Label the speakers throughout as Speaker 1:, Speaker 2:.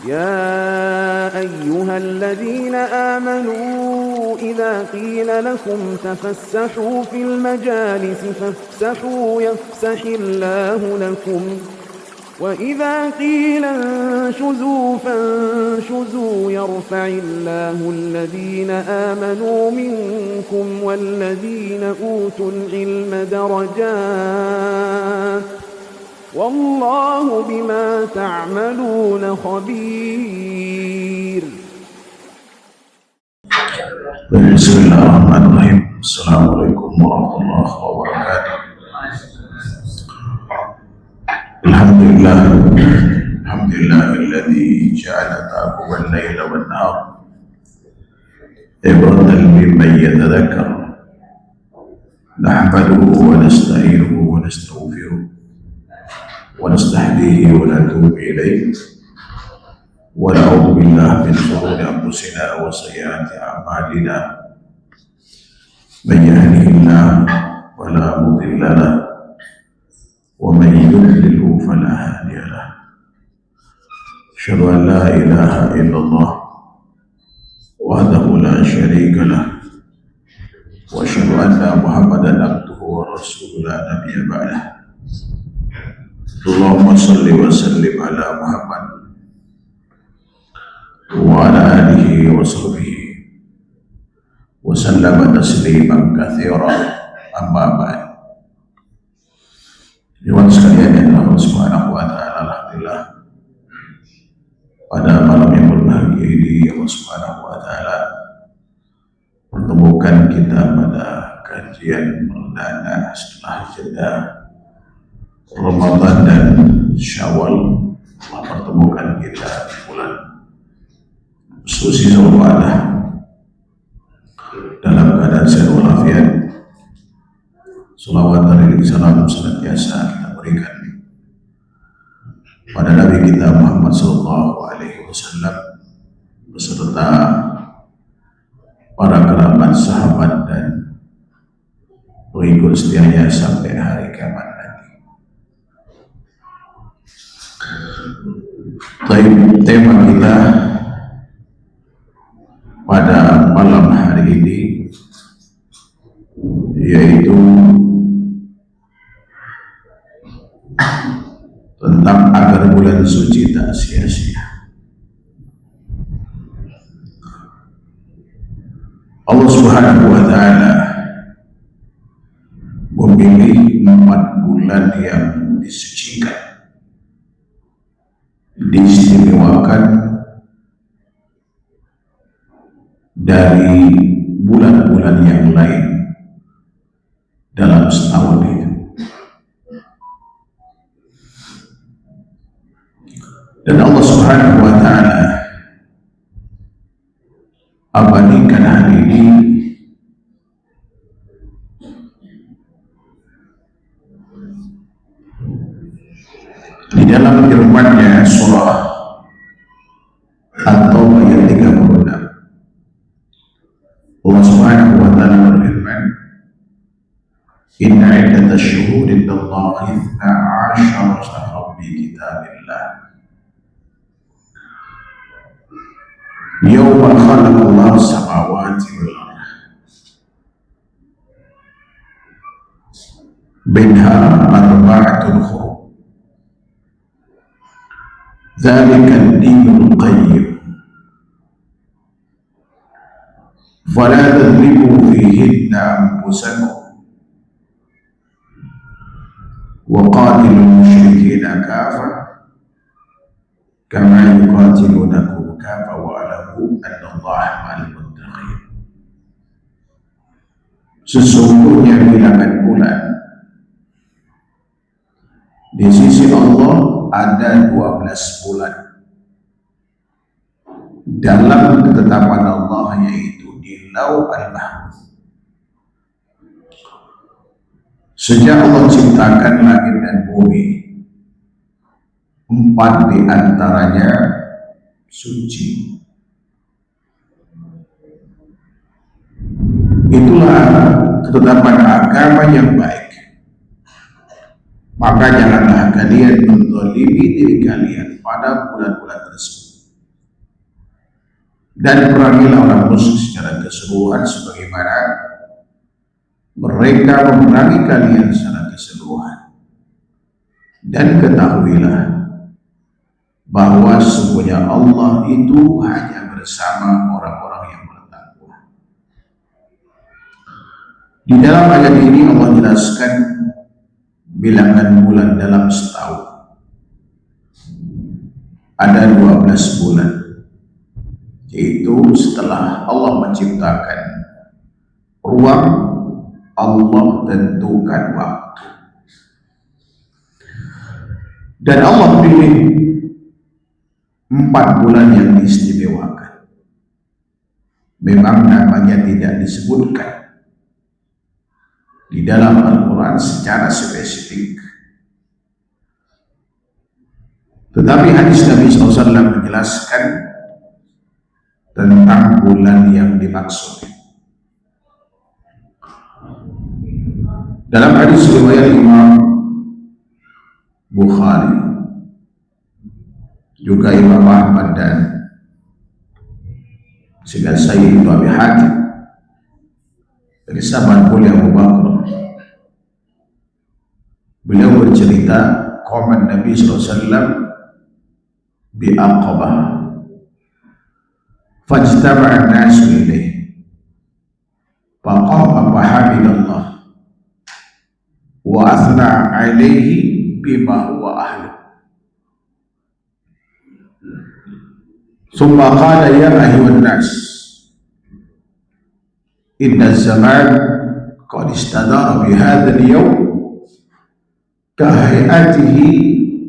Speaker 1: يا أيها الذين آمنوا إذا قيل لكم تفسحوا في المجالس فافسحوا يفسح الله لكم وإذا قيل انشزوا فانشزوا يرفع الله الذين آمنوا منكم والذين أوتوا العلم درجات والله بما تعملون خبير.
Speaker 2: بسم الله الرحمن الرحيم. السلام عليكم ورحمة الله وبركاته. الحمد لله الذي جعل تعاقب الليل والنهار عبرة لمن يتذكر. نحمده ونستعينه ونستغفره ونستهديه ونتوب إليه ونعوذ بالله من شرور أنفسنا وسيئات أعمالنا. من يهده الله فلا مضل له ومن يضلل فلا هادي له. أشهد أن لا إله إلا الله وحده لا شريك له وأشهد أن محمدا عبده ورسوله لا نبي بعده. اللهم صل وسلم على محمد وعلى آله وصحبه وسلم تسليما كثيرا. أما بعد. Jemaat sekalian yang Allah Subhanahu wa taala, alhamdulillah pada malam yang berbahagia ini Allah Subhanahu wa taala pertemukan kita pada kajian perdana setelah jeda Ramadan dan Syawal. Allah pertemukan kita di bulan suci Zulqa'dah dalam keadaan sehat walafiat. Salawat dan salam senantiasa kita berikan pada Nabi kita Muhammad sallallahu alaihi wasallam beserta para kerabat, sahabat dan pengikut setianya sampai hari kiamat nanti. Tema kita pada malam hari ini yaitu tentang agar bulan suci tak sia-sia. Allah Subhanahu wa taala memilih 4 bulan yang disucikan, diistimewakan dari bulan-bulan yang lain dalam setahun itu. Dan Allah Subhanahu wa taala abadikan hari ini di dalam firman-Nya surah At-Taubah ayat 36. Allah Subhanahu wa taala berfirman, "Inna 'iddatash shuhuri 'indallahi 12 syahran fi kitabillah yawma khalaqallahu as-samawati wal ardh minha arba'atun hurum dzalika ad-dinul qayyim fala tadribu fihinna anfusakum wa qatilul musyrikina kafah kama yuqatilunakum kafah wa alamu annallaha ma'al muttaqin." Sesungguhnya bilangan bulan di sisi Allah ada 12 bulan dalam ketetapan Allah, yaitu di Lauh al-Mahfuz. Sejak Allah ciptakan langit dan bumi, 4 di antaranya suci. Itulah ketetapan agama yang baik. Maka janganlah kalian menzalimi diri kalian pada bulan-bulan tersebut. dan perangilah orang musuh secara keseluruhan sebagaimana mereka memerangi kalian secara keseluruhan. Dan ketahuilah bahwa sesungguhnya Allah itu hanya bersama orang-orang yang bertakwa. Di dalam ayat ini Allah jelaskan bilangan bulan dalam setahun. Ada 12 bulan, yaitu setelah Allah menciptakan ruang, Allah tentukan waktu. Dan Allah pilih 4 bulan yang diistimewakan. Memang namanya tidak disebutkan di dalam Al-Quran secara spesifik, tetapi hadis Nabi SAW menjelaskan tentang bulan yang dimaksud. Dalam hadis riwayat Imam Bukhari, juga Imam Ahmad dan Sayyid Sayyid Abi Hatim, dari sahabat mulia Abu Bakar, beliau bercerita komen Nabi SAW bi Aqabah, fajtama'a an-nasu ilayhi faqama fahamidallah wa athna alayhi bima huwa ahlu. Thumma qala ya ayyuhan nas inna az-zaman qad istadara bi hadha al-yawm ka hay'atihi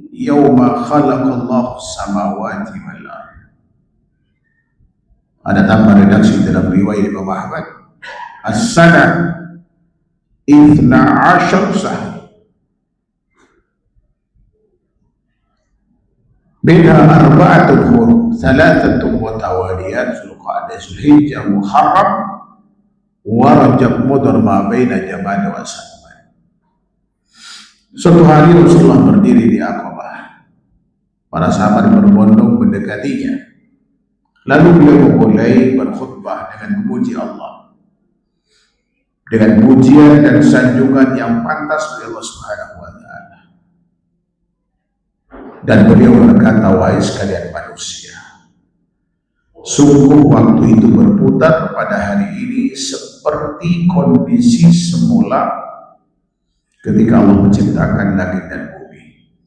Speaker 2: yawma khalaqa Allahu as-samawati wal ardh. Ada tambah redaksi dalam riwayat Imam Ahmad, as-sana 12 sahar minha 4 hurum, 3 mutawaliyat, Zulqa'dah, Zulhijjah, Muharram, wa Rajab Mudhar, ma baina Jamada wa Sya'ban. Suatu hari Rasulullah berdiri di Aqabah. Para sahabat berbondong mendekatinya. Lalu beliau memulai berkhutbah dengan memuji Allah, dengan pujian dan sanjungan yang pantas bagi Allah Subhanahu wa Ta'ala. Dan beliau berkata, wahai sekalian manusia, sungguh waktu itu berputar pada hari ini seperti kondisi semula ketika Allah menciptakan langit dan bumi.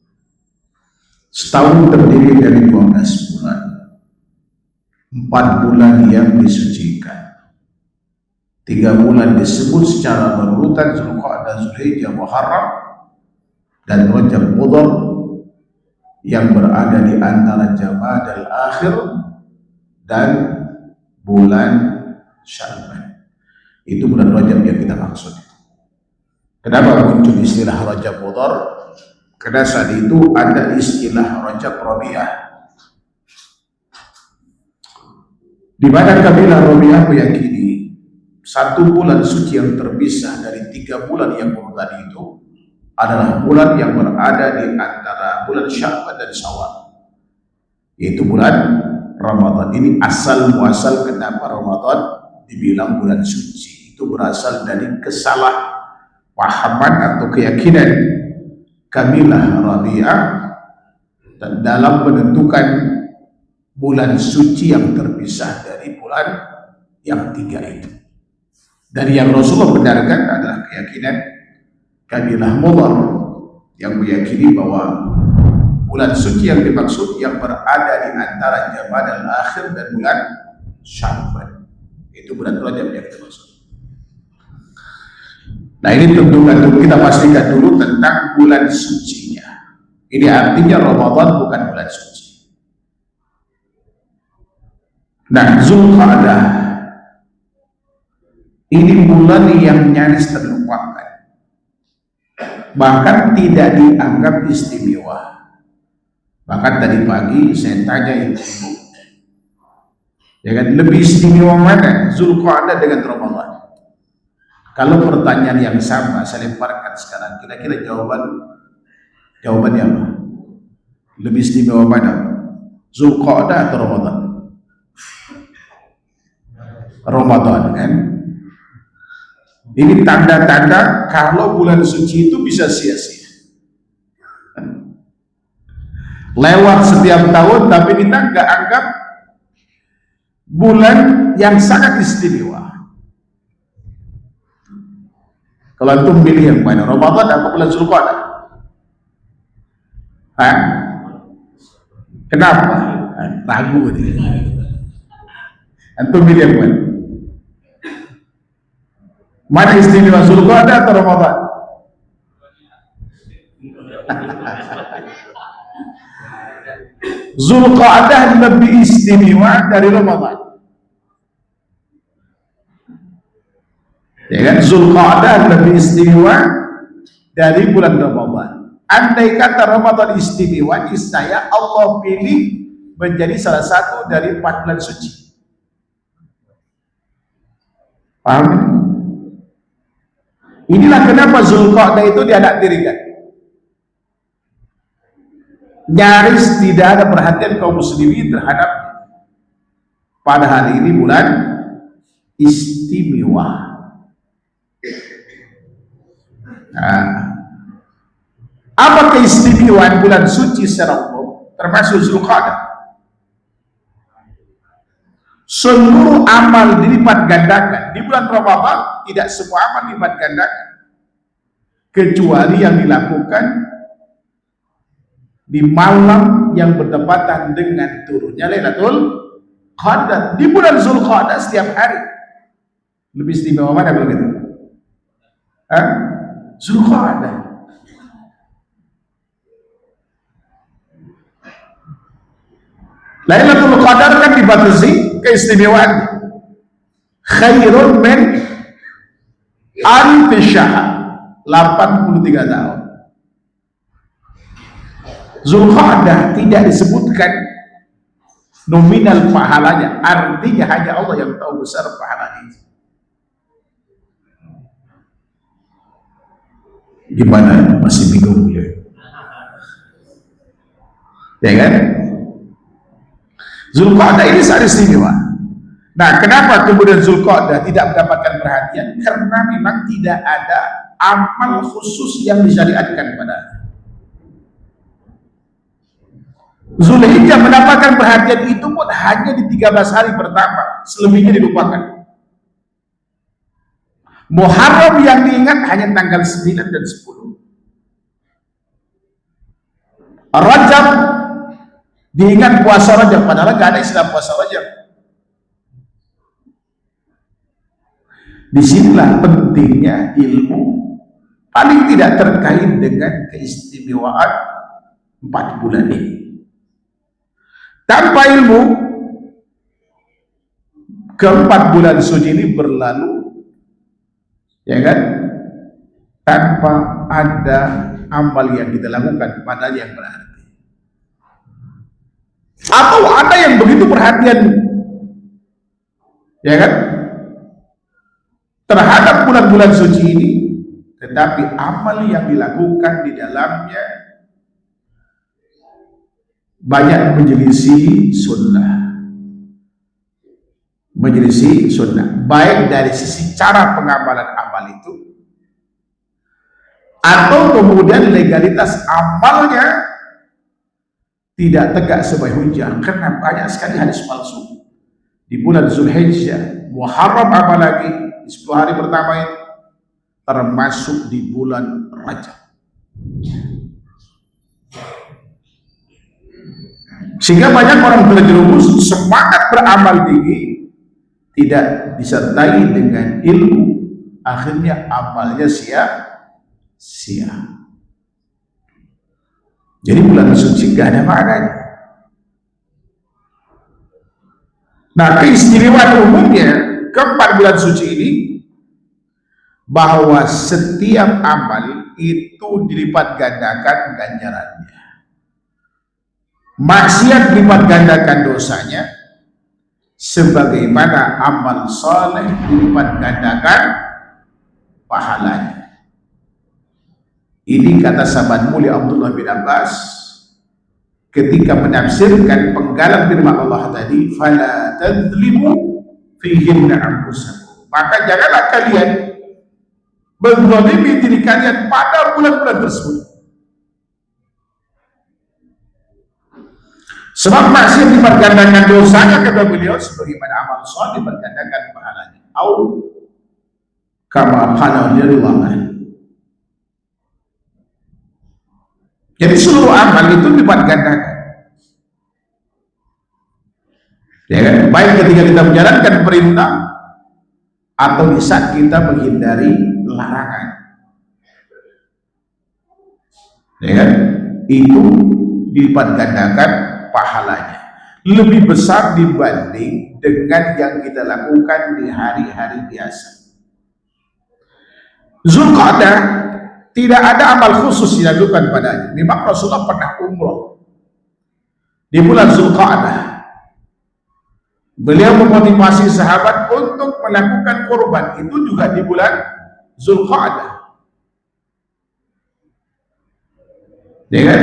Speaker 2: Setahun terdiri dari 12 bulan, 4 bulan yang disucikan, 3 bulan disebut secara berurutan, Zulqa'dah, Zulhijjah, Muharram, dan Rajab Mudhar yang berada di antara Jamadal Akhir dan bulan Sya'ban. Itu bulan Rajab yang kita maksud. Kenapa muncul istilah Rajab Mudhar? Karena saat itu ada istilah Rajab Rabi'ah, di mana kabilah Rabi'ah meyakini 1 bulan suci yang terpisah dari 3 bulan yang berurutan itu adalah bulan yang berada di antara bulan Sya'ban dan Syawal, yaitu bulan Ramadan. Ini asal muasal kenapa Ramadan dibilang bulan suci. Itu berasal dari kesalahpahaman atau keyakinan kabilah Rabi'ah dalam menentukan bulan suci yang terpisah dari bulan yang 3 itu. Dan yang Rasulullah benarkan adalah keyakinan kabilah Mudhar yang meyakini bahwa bulan suci yang dimaksud yang berada di antara Jamadal Akhir dan bulan Sya'ban, itu bulan Rajab yang dimaksud. Nah, ini tentu kita pastikan dulu tentang bulan sucinya. Ini artinya Ramadan bukan bulan suci. Nah, Zulqa'dah ini bulan yang nyaris terlupakan, bahkan tidak dianggap istimewa. Bahkan tadi pagi saya tanya ibu-ibu, ya kan, lebih istimewa mana Zulqa'dah dengan Ramadan? Kalau pertanyaan yang sama saya lemparkan sekarang, kira-kira jawabannya apa? Lebih istimewa mana, Zulqa'dah atau Ramadan? Ramadan kan. Ini tanda-tanda kalau bulan suci itu bisa sia-sia. Lewat setiap tahun, tapi kita nggak anggap bulan yang sangat istimewa. Kalau antum pilih yang mana, Ramadan atau bulan Zulqa'dah? Hah? Kenapa? Ragu dia. Antum pilih yang mana? Mana istimewa, Zulqa'dah atau Ramadan? Zulqa'dah lebih istimewa dari Ramadan. Ya kan? Zulqa'dah lebih istimewa dari bulan Ramadan. Andai kata Ramadan istimewa, niscaya Allah pilih menjadi salah satu dari 4 bulan suci. Paham? Inilah kenapa Zulqa'dah itu dianaktirikan. Nyaris tidak ada perhatian kaum muslimin terhadap pada hari ini bulan istimewa. Nah, apa keistimewaan bulan suci secara umum termasuk Zulqa'dah? Seluruh amal dilipat gandakan. Di bulan Ramadan tidak semua amal dilipat gandakan, kecuali yang dilakukan di malam yang bertepatan dengan turunnya Lailatul Qadar. Di bulan Zulqa'dah setiap hari lebih istimewa mana kalau gitu? Zulqa'dah. Lailatul Qadar kan dibatasi keistimewaan khairun min alfi syahr, 83 tahun. Zulqa'dah tidak disebutkan nominal pahalanya, artinya hanya Allah yang tahu besar pahalanya. Gimana? Masih bingung ya? Ya kan? Zulqa'dah ini sangat istimewa. Nah, kenapa kemudian Zulqa'dah tidak mendapatkan perhatian? Karena memang tidak ada amal khusus yang disyariatkan padanya. Zulhijjah mendapatkan perhatian itu pun hanya di 13 hari pertama, selebihnya dilupakan. Muharram yang diingat hanya tanggal 9 dan 10. Rajab diingat puasa Rajab, padahal gak ada istilah puasa Rajab. Disinilah pentingnya ilmu, paling tidak terkait dengan keistimewaan 4 bulan ini. Tanpa ilmu, ke-4 bulan suci ini berlalu, ya kan, tanpa ada amal yang kita lakukan pada yang berarti. Atau ada yang begitu perhatian, ya kan, terhadap bulan-bulan suci ini, tetapi amal yang dilakukan di dalamnya banyak menyelisih sunnah, baik dari sisi cara pengamalan amal itu, atau kemudian legalitas amalnya tidak tegak sebagai hujah, karena banyak sekali hadis palsu di bulan Zulhijjah, Muharram, apalagi di 10 hari pertama itu, termasuk di bulan Rajab. Sehingga banyak orang terjerumus semangat beramal tinggi, tidak disertai dengan ilmu, akhirnya amalnya sia-sia. Jadi bulan suci gak ada maknanya. Nah, keistimewaan umumnya ke-4 bulan suci ini, bahwa setiap amal itu dilipat gandakan ganjarannya. Maksiat dilipat gandakan dosanya, sebagaimana amal saleh dilipat gandakan pahalanya. Ini kata sahabat mulia Abdullah bin Abbas ketika menafsirkan penggalan firman Allah tadi, fala tadzlimu fihinna anfusakum. Maka janganlah kalian menzalimi diri kalian pada bulan-bulan tersebut. Sebab maksiat dilipat gandakan dosanya, kata beliau, sebagaimana amal saleh dilipat gandakan pahalanya. Au kama qala radhiyallahu anhu. Jadi seluruh amal itu dilipat gandakan. Ya kan? Baik ketika kita menjalankan perintah atau di saat kita menghindari larangan. Ya kan? Itu dilipat gandakan pahalanya. Lebih besar dibanding dengan yang kita lakukan di hari-hari biasa. Zulqa'dah tidak ada amal khusus dilakukan padanya. Memang Rasulullah pernah umroh di bulan Zulqa'dah. Beliau memotivasi sahabat untuk melakukan kurban itu juga di bulan Zulqa'dah. Ya kan?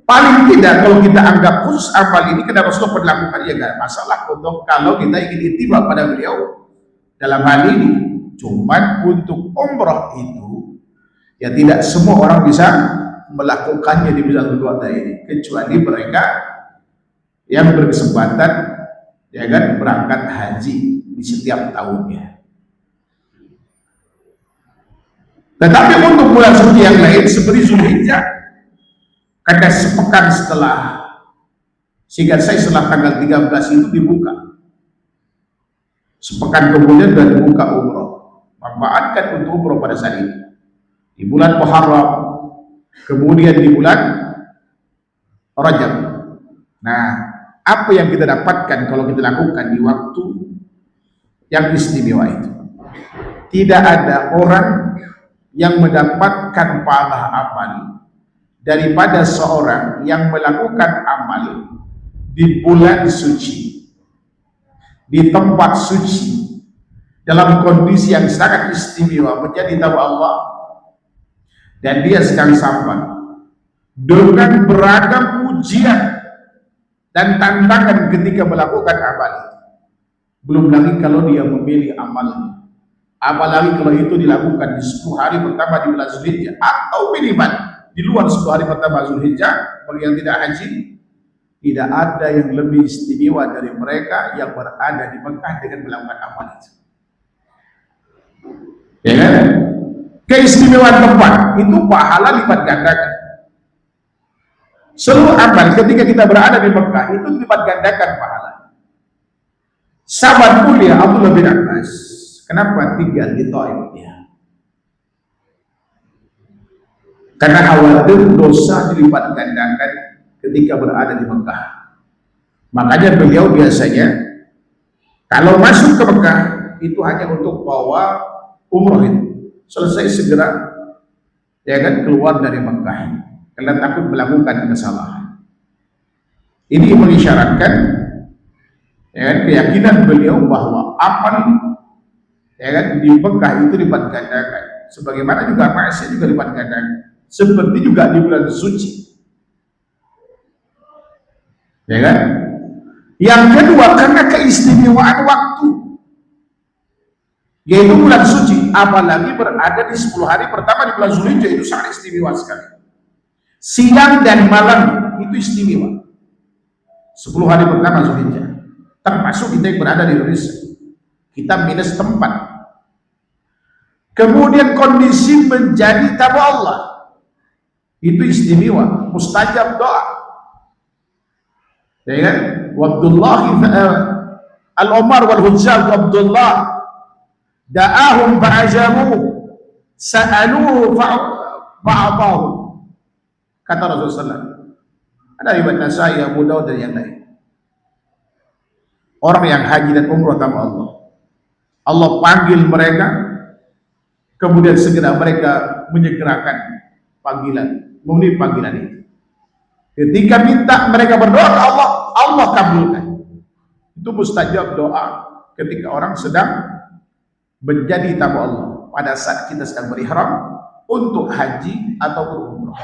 Speaker 2: Paling tidak kalau kita anggap khusus amal ini kenapa Rasulullah pernah lakukan, ya nggak masalah untuk kalau kita ingin ittiba pada beliau dalam hal ini. Cuman untuk umrah itu ya tidak semua orang bisa melakukannya di bulan Zulqa'dah ini, kecuali mereka yang berkesempatan ya kan berangkat haji di setiap tahunnya. Tetapi untuk bulan suci yang lain seperti Zulhijjah, karena sepekan setelah, sehingga saya setelah tanggal 13 itu dibuka, sepekan kemudian sudah dibuka umroh. Manfaatkan untuk umroh pada saat ini di bulan Muharram, kemudian di bulan Rajab. Nah, apa yang kita dapatkan kalau kita lakukan di waktu yang istimewa itu? Tidak ada orang yang mendapatkan pahala amal daripada seorang yang melakukan amal di bulan suci, di tempat suci, dalam kondisi yang sangat istimewa, menjadi tahu Allah, dan dia sedang sampai dengan beragam ujian dan tantangan ketika melakukan amal. Belum lagi kalau dia memilih amalnya, apalagi kalau itu dilakukan di 10 hari pertama di bulan Zulhijjah, atau minimal di luar 10 hari pertama Zulhijjah. Bagi yang tidak haji, tidak ada yang lebih istimewa dari mereka yang berada di Mekah dengan melakukan amal itu. Ya kan? Keistimewaan tempat itu pahala lipat gandakan. Seluruh amal ketika kita berada di Mekah itu lipat gandakan pahala. Sahabat mulia Abdullah bin Abbas, kenapa tinggal di Taif ya? Karena khawatir dosa dilipat gandakan ketika berada di Mekah. Makanya beliau biasanya kalau masuk ke Mekah itu hanya untuk bawa umroh itu, selesai segera ya kan keluar dari Mekah karena takut melakukan kesalahan. Ini mengisyaratkan ya kan, keyakinan beliau bahwa amal ya kan di Mekah itu lipat gandakan, sebagaimana juga maksiat juga lipat gandakan, seperti juga di bulan suci. Ya kan? Yang kedua, karena keistimewaan waktu, yaitu bulan suci, apalagi berada di 10 hari pertama di bulan Zulhijjah, itu sangat istimewa sekali. Siang dan malam itu istimewa. 10 hari pertama Zulhijjah, termasuk kita yang berada di Indonesia, kita minus tempat. Kemudian kondisi menjadi tamu Allah, itu istimewa, mustajab doa. Ya kan? Wabdullah al-Umar wal-Hujjal Abdullah da'ahum fa'ajabu sa'aluhu fa'atahu, kata Rasulullah. Ada riwayat Nasai, Abu Daud dan yang lain. Orang yang haji dan umrah sama Allah, Allah panggil mereka, kemudian segera mereka menyegerakan panggilan, memenuhi panggilan itu. Ketika minta mereka berdoa ke Allah, Allah kabulkan. Itu mustajab doa ketika orang sedang menjadi tamu Allah pada saat kita sedang berihram untuk haji atau umrah.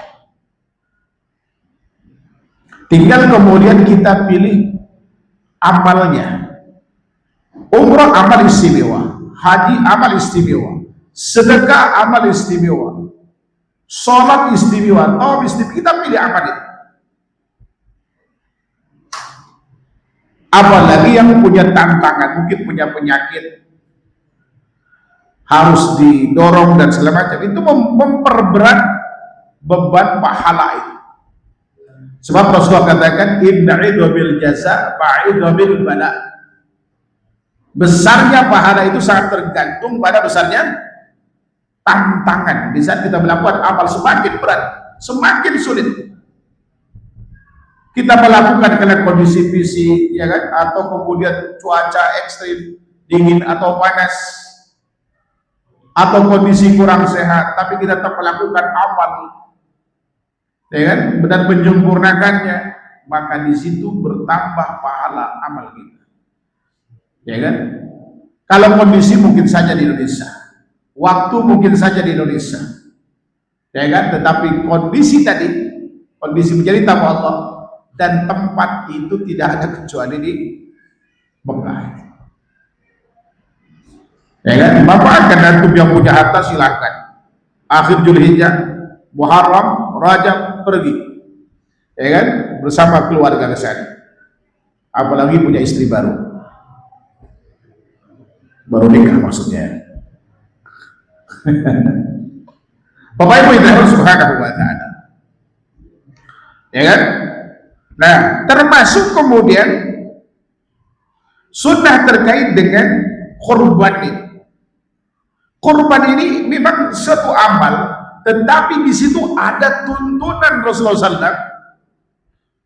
Speaker 2: Tinggal kemudian kita pilih amalnya. Umrah amal istimewa, haji amal istimewa, sedekah amal istimewa, sholat istimewa, tawaf istimewa. Kita pilih apa nih? Apalagi yang punya tantangan, mungkin punya penyakit, harus didorong dan segala macam, itu memperberat beban pahala itu. Sebab Rasulullah katakan, inna idhabil jaza fa'idhabil bala. Besarnya pahala itu sangat tergantung pada besarnya tantangan. Di saat kita melakukan amal semakin berat, semakin sulit kita melakukan karena kondisi fisik, ya kan, atau kemudian cuaca ekstrim, dingin atau panas, atau kondisi kurang sehat, tapi kita tetap melakukan amal, ya kan, dan menyempurnakannya, maka di situ bertambah pahala amal kita, ya kan. Kalau kondisi mungkin saja di Indonesia, waktu mungkin saja di Indonesia, ya kan, tetapi kondisi tadi, kondisi menjadi tamu Allah, dan tempat itu tidak ada kecuali di Mekah. Ya kan, Bapak akan antum yang punya harta silakan. Akhir Zulhijjah, Muharram, Rajab pergi, ya kan, bersama keluarga ke sana. Apalagi punya istri baru nikah maksudnya. Bapak Ibu itu harus Subhanahu wa Ta'ala, ya kan. Nah, termasuk kemudian sunnah terkait dengan korban ini. Korban ini memang suatu amal, tetapi di situ ada tuntunan Rasulullah SAW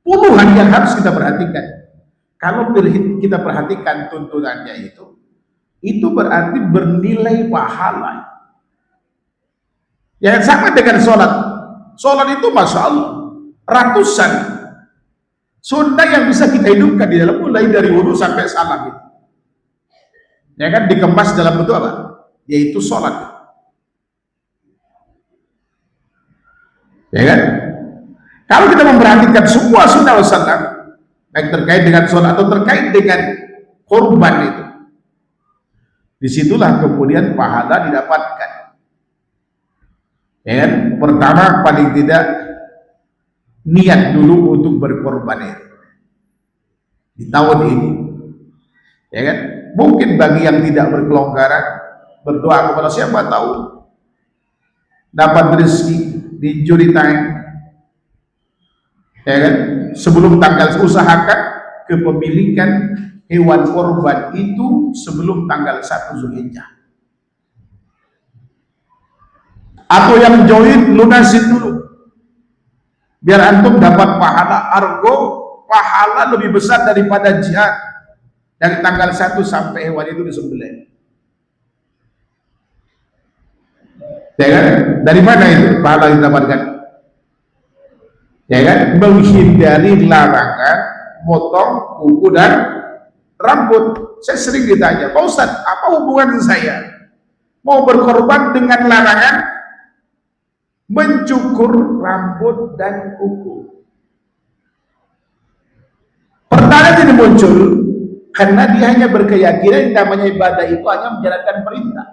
Speaker 2: puluhan yang harus kita perhatikan. Kalau kita perhatikan tuntunannya itu berarti bernilai pahala. Yang sama dengan sholat. Sholat itu Masya Allah ratusan sunnah yang bisa kita hidupkan di dalam, mulai dari wudhu sampai salam itu, ya kan, dikemas dalam bentuk apa? Yaitu sholat, ya kan. Kalau kita memperhatikan semua sunnah Rasulullah, baik terkait dengan sholat atau terkait dengan korban itu, disitulah kemudian pahala didapatkan, ya kan. Pertama, paling tidak niat dulu untuk berkorban itu di tahun ini, ya kan. Mungkin bagi yang tidak berkelonggaran, berdoa kepada siapa tahu dapat rezeki di juri time, ya kan. Sebelum tanggal, usahakan kepemilikan hewan korban itu sebelum tanggal 1 Zulhijjah, atau yang join lunasin dulu, biar antum dapat pahala argo, pahala lebih besar daripada jihad dari tanggal 1 sampai hewan itu disembelih. Ya kan? Dari mana itu pahala yang didapatkan? Ya kan? Menghindari larangan motong kuku dan rambut. Saya sering ditanya, Pak Ustadz, apa hubungan saya mau berkorban dengan larangan mencukur rambut dan kuku? Pertanyaan ini muncul karena dia hanya berkeyakinan yang namanya ibadah itu hanya menjalankan perintah.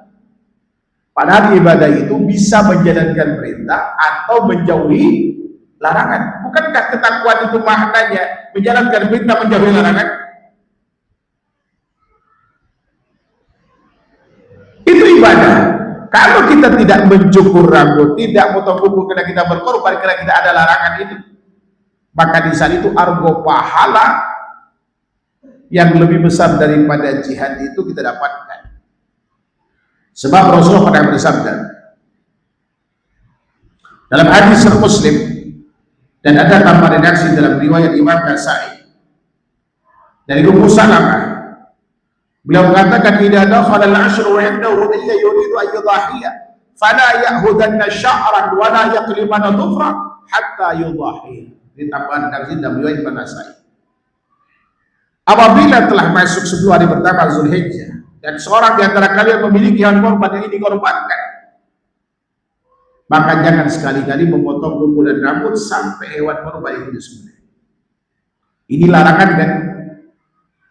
Speaker 2: Padahal ibadah itu bisa menjalankan perintah atau menjauhi larangan. Bukankah ketakwaan itu maknanya menjalankan perintah, menjauhi larangan? Itu ibadah. Kalau kita tidak mencukur rambut, tidak potong kuku karena kita berkorban, karena kita ada larangan itu, maka di saat itu argo pahala yang lebih besar daripada jihad itu kita dapatkan. Sebab Rasulullah pernah bersabda dalam hadis Muslim, dan ada tambahan redaksi dalam riwayat Imam Nasa'i dari Ummu Salamah, beliau mengatakan, idza dakhala al-'ashru wa indahu illa yuridu an yudahhiya fala ya'hudanna sya'ran wa la yaqlimanna dhufra hatta yudahhiya. Ini tambahan redaksi dalam riwayat Imam Nasa'i. Apabila telah masuk 10 hari pertama Zulhijjah dan seorang di antara kalian memiliki hewan korban yang ini dikorbankan, maka jangan sekali-kali memotong kuku dan rambut sampai hewan korban itu disembelih. Ini larangan kan?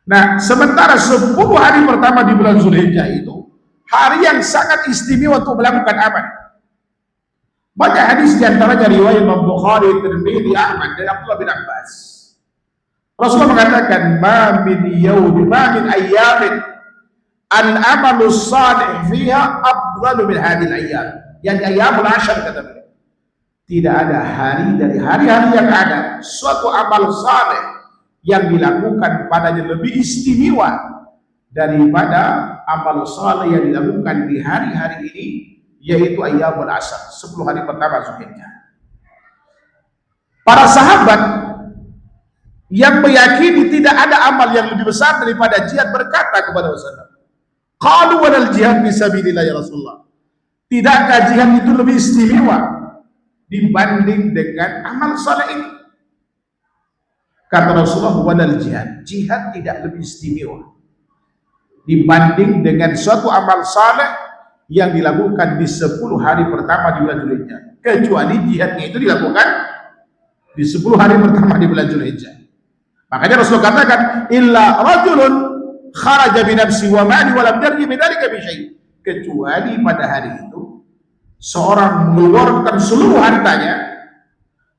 Speaker 2: Nah, sementara 10 hari pertama di bulan Zulhijjah itu hari yang sangat istimewa untuk melakukan amal. Banyak hadis di antaranya riwayat Imam Bukhari, Tirmidzi, Ahmad dari Abdullah bin Abbas. Rasulullah mengatakan, "Ma min yawmin, ma min ayyamin al-amalu salih fiha afdalu min hadhihi al-ayyam." Yang ayyamul ashar kata beliau. Tidak ada hari dari hari-hari yang ada suatu amal saleh yang dilakukan padanya lebih istimewa daripada amal saleh yang dilakukan di hari-hari ini, yaitu ayyamul ashar, 10 hari pertama Zulhijjah. Para sahabat yang meyakini tidak ada amal yang lebih besar daripada jihad berkata kepada Rasulullah, "Qalu walal jihad fisabilillah ya Rasulullah." Tidakkah jihad itu lebih istimewa dibanding dengan amal saleh ini? Kata Rasulullah, "Walal jihad." Jihad tidak lebih istimewa dibanding dengan suatu amal saleh yang dilakukan di 10 hari pertama di bulan Zulhijjah, kecuali jihadnya itu dilakukan di 10 hari pertama di bulan Zulhijjah. Makanya Rasul katakan, "Illa rajulun kharaja bi nafsi wa mali wa lam yarji bi dzalika bi syai'." Kecuali pada hari itu seorang mengeluarkan seluruh hartanya,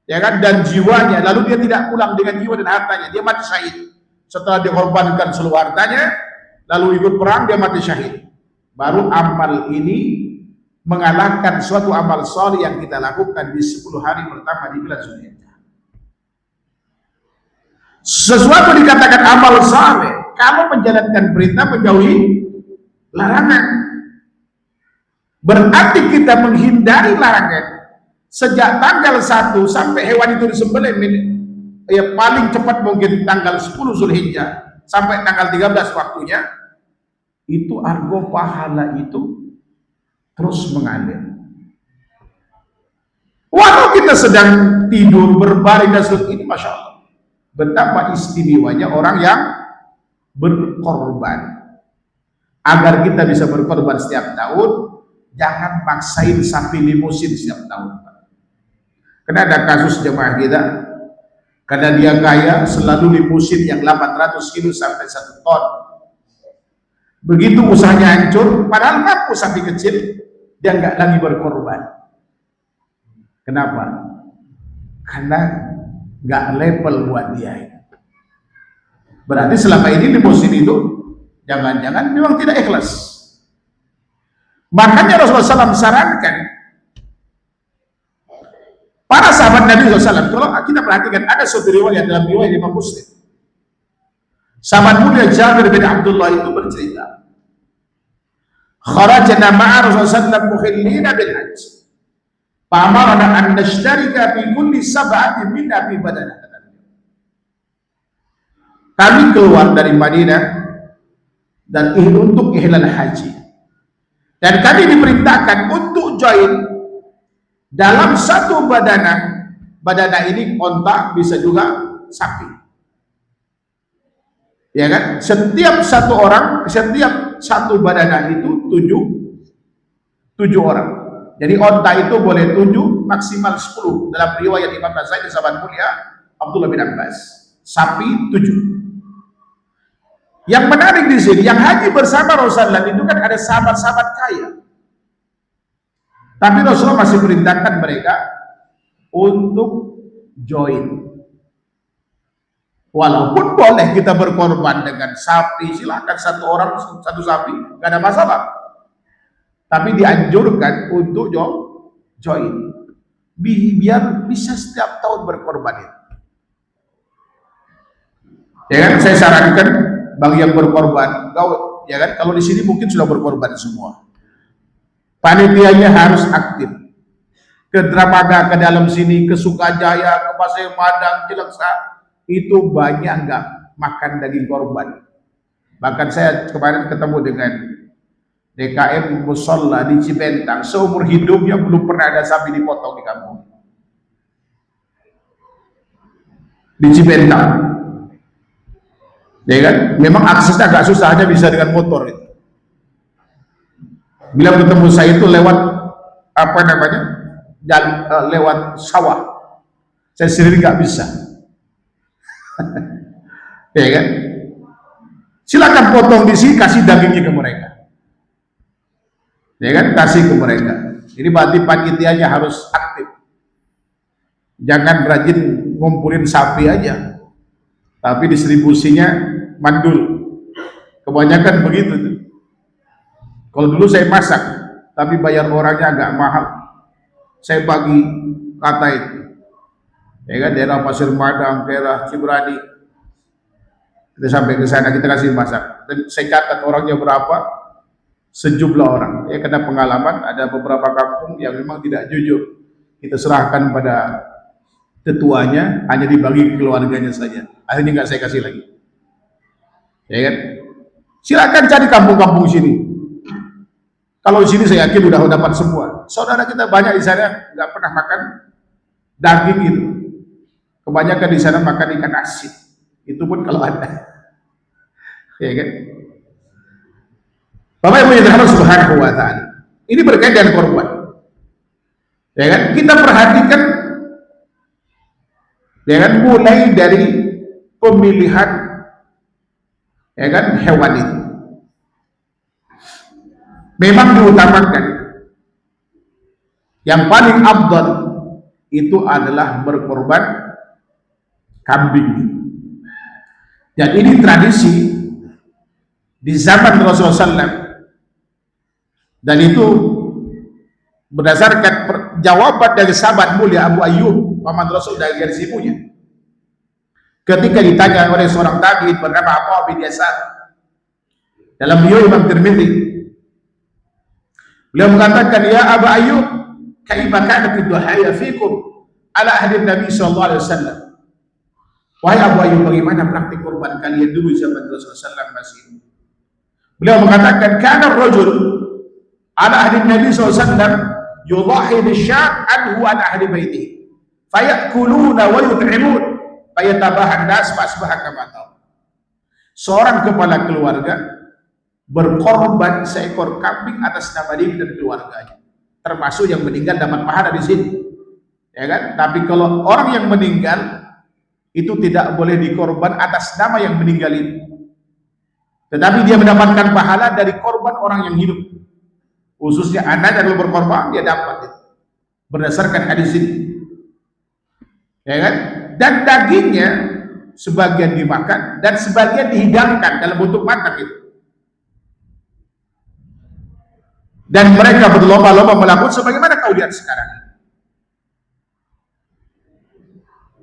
Speaker 2: ya kan, dan jiwanya, lalu dia tidak pulang dengan jiwa dan hartanya, dia mati syahid. Setelah dikorbankan seluruh hartanya lalu ikut perang, dia mati syahid. Baru amal ini mengalahkan suatu amal saleh yang kita lakukan di 10 hari pertama di bulan Zulhijjah. Sesuatu dikatakan amal saleh kalau menjalankan perintah, menjauhi larangan. Berarti kita menghindari larangan sejak tanggal 1 sampai hewan itu disembelih, ya paling cepat mungkin tanggal 10 Zulhijjah sampai tanggal 13 waktunya, itu argo pahala itu terus mengalir. Walau kita sedang tidur, berbaring dan sebagainya, ini Masya Allah, betapa istimewanya orang yang berkorban. Agar kita bisa berkorban setiap tahun, jangan paksain sapi limusin setiap tahun. Karena ada kasus jemaah kita, karena dia kaya, selalu limusin yang 800 kilo sampai 1 ton. Begitu usahanya hancur, padahal mampu sapi kecil, dia nggak lagi berkorban. Kenapa? Karena nggak level buat dia. Berarti selama ini limusin itu jangan-jangan memang tidak ikhlas. Makanya Rasulullah SAW sarankan para sahabat Nabi SAW, kalau kita perhatikan ada suatu riwayat dalam riwayat Imam Muslim, sahabat mulia Jabir bin Abdullah itu bercerita, "Kharajna ma'a Rasulullah SAW mukhillina bil hajj, fa'amarna an nashtarika fi kulli sab'atin minna fi badanah." Kami keluar dari Madinah dan untuk ihlal haji, dan kami diperintahkan untuk join dalam satu badanah. Badanah ini onta, bisa juga sapi. Ya kan? Setiap satu orang, setiap satu badanah itu 7 orang. Jadi onta itu boleh 7, maksimal 10. Dalam riwayat Imam Nasai sahabat mulia Abdullah bin Abbas, sapi 7. Yang menarik di sini, yang haji bersama Rasulullah itu kan ada sahabat-sahabat kaya. Tapi Rasulullah masih perintahkan mereka untuk join. Walaupun boleh kita berkorban dengan sapi, silakan satu orang satu sapi, nggak ada masalah. Tapi dianjurkan untuk join, biar bisa setiap tahun berkorban itu. Ya kan, saya sarankan bagi yang berkorban, ya kan, kalau di sini mungkin sudah berkorban semua. Panitianya harus aktif. Ke Dramaga, ke dalam sini, ke Sukajaya, ke Pasir Madang, Cilengsa, itu banyak nggak makan daging korban. Bahkan saya kemarin ketemu dengan DKM Musolla di Cibentang, seumur hidupnya belum pernah ada sapi dipotong di kampung. Di Cibentang. Ya kan? Memang aksesnya agak susah, hanya bisa dengan motor itu. Bila ketemu saya itu lewat apa namanya, lewat sawah, saya sendiri nggak bisa. Ya kan? Silakan potong di sini, kasih dagingnya ke mereka. Ya kan, kasih ke mereka. Ini berarti panitianya harus aktif. Jangan rajin ngumpulin sapi aja, tapi distribusinya mandul. Kebanyakan begitu tuh. Kalau dulu saya masak, tapi bayar orangnya agak mahal, saya bagi kata itu. Ya kan, daerah Pasir Madang, daerah Cibrani, kita sampai ke sana, kita kasih masak. Dan saya catat orangnya berapa, sejumlah orang. Ya, karena pengalaman ada beberapa kampung yang memang tidak jujur. Kita serahkan pada ketuanya, hanya dibagi ke keluarganya saja. Akhirnya nggak saya kasih lagi. Ya kan? Silakan cari kampung-kampung sini. Kalau di sini saya yakin udah dapat semua. Saudara kita banyak di sana nggak pernah makan daging itu. Kebanyakan di sana makan ikan asin. Itu pun kalau ada. Ya kan? Bapak Ibu yang dirahmati Subhanahu wa taala. Ini berkaitan dengan korban. Ya kan? Kita perhatikan, ya kan, mulai dari pemilihan, ya kan, hewan itu. Memang diutamakan yang paling afdal itu adalah berkorban kambing. Dan ini tradisi di zaman Rasulullah SAW. Dan itu berdasarkan jawaban dari sahabat mulia Abu Ayyub paman Rasul dari garis ibunya. Ketika ditanya oleh seorang tabi'in bernama Atha bin Yasar dalam beliau Imam Tirmidzi, beliau mengatakan, ya Abu Ayyub, kaifa kanat ad-duhaya fikum ala ahli Nabi sallallahu alaihi wasallam. Wahai Abu Ayyub, bagaimana praktik kurban kalian dulu zaman Rasulullah SAW masih hidup? Beliau mengatakan, kana rajul ala ahli Nabi sallallahu alaihi wasallam yudahi bisyat anhu an ahli baitihi fayakuluna wa yut'imun fayatabahan nas fasbaha kama tahu. Seorang kepala keluarga berkorban seekor kambing atas nama diri dan keluarganya, termasuk yang meninggal dapat pahala di sini, ya kan? Tapi kalau orang yang meninggal itu tidak boleh dikorban atas nama yang meninggal ini, tetapi dia mendapatkan pahala dari korban orang yang hidup, khususnya anak yang berkorban dia dapat itu, berdasarkan hadis ini, ya kan? Dan dagingnya sebagian dimakan dan sebagian dihidangkan dalam bentuk matang itu. Dan mereka berlomba-lomba melakukan sebagaimana kau lihat sekarang,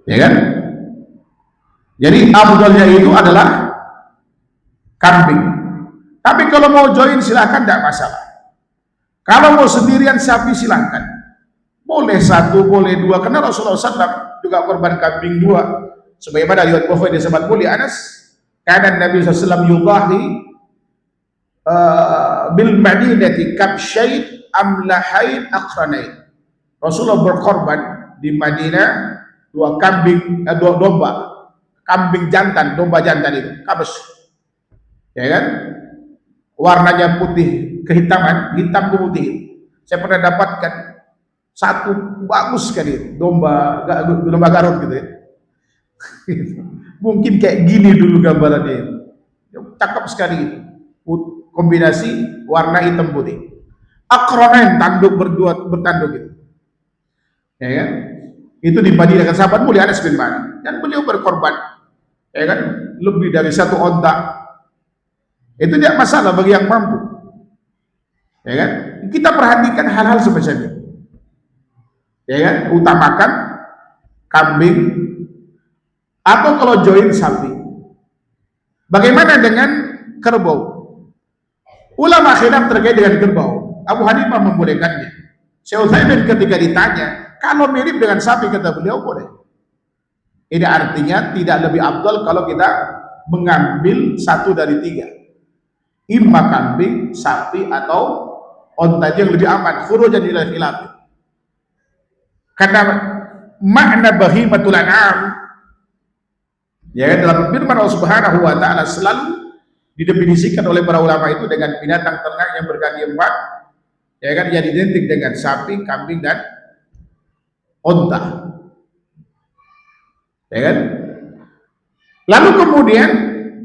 Speaker 2: ya kan? Jadi afdalnya itu adalah kambing. Tapi kalau mau join silahkan, tidak masalah. Kalau mau sendirian sapi silahkan, boleh satu, boleh dua. Karena Rasulullah SAW juga korban kambing dua, sebagaimana riwayat Bukhari dari sahabat mulia Anas, karena Nabi SAW yudahi bil madinati kabsyain amlahain aqranain. Rasulullah berkorban di Madinah dua kambing, dua domba, kambing jantan, domba jantan itu, kabs, ya kan? Warnanya putih kehitaman, hitam ke putih. Saya pernah dapatkan satu bagus sekali, domba Garut gitu ya. Mungkin kayak gini dulu gambarannya, cakep sekali itu. Kombinasi warna hitam putih, akronen, tanduk bertanduk gitu, ya kan? Itu di Madinah dengan sahabat mulia Anas bin Malik, dan beliau berkorban, ya kan, lebih dari satu onta. Itu tidak masalah bagi yang mampu, ya kan? Kita perhatikan hal-hal semacam ini, ya kan? Utamakan kambing atau kalau join sapi. Bagaimana dengan kerbau? Ulama khilaf terkait dengan kerbau. Abu Hanifah membolehkannya. Syekh Utsaimin ketika ditanya, kalau mirip dengan sapi, kata beliau boleh. Ini artinya tidak lebih afdal kalau kita mengambil satu dari tiga, imma kambing, sapi, atau onta, yang lebih aman. Khurujan ila khilaf. Karena makna bahimatul an'am, ya, dalam firman Allah Subhanahu wa taala selalu didefinisikan oleh para ulama itu dengan binatang ternak yang berkaki empat, ya kan, yang identik dengan sapi, kambing, dan onta, ya kan? Lalu kemudian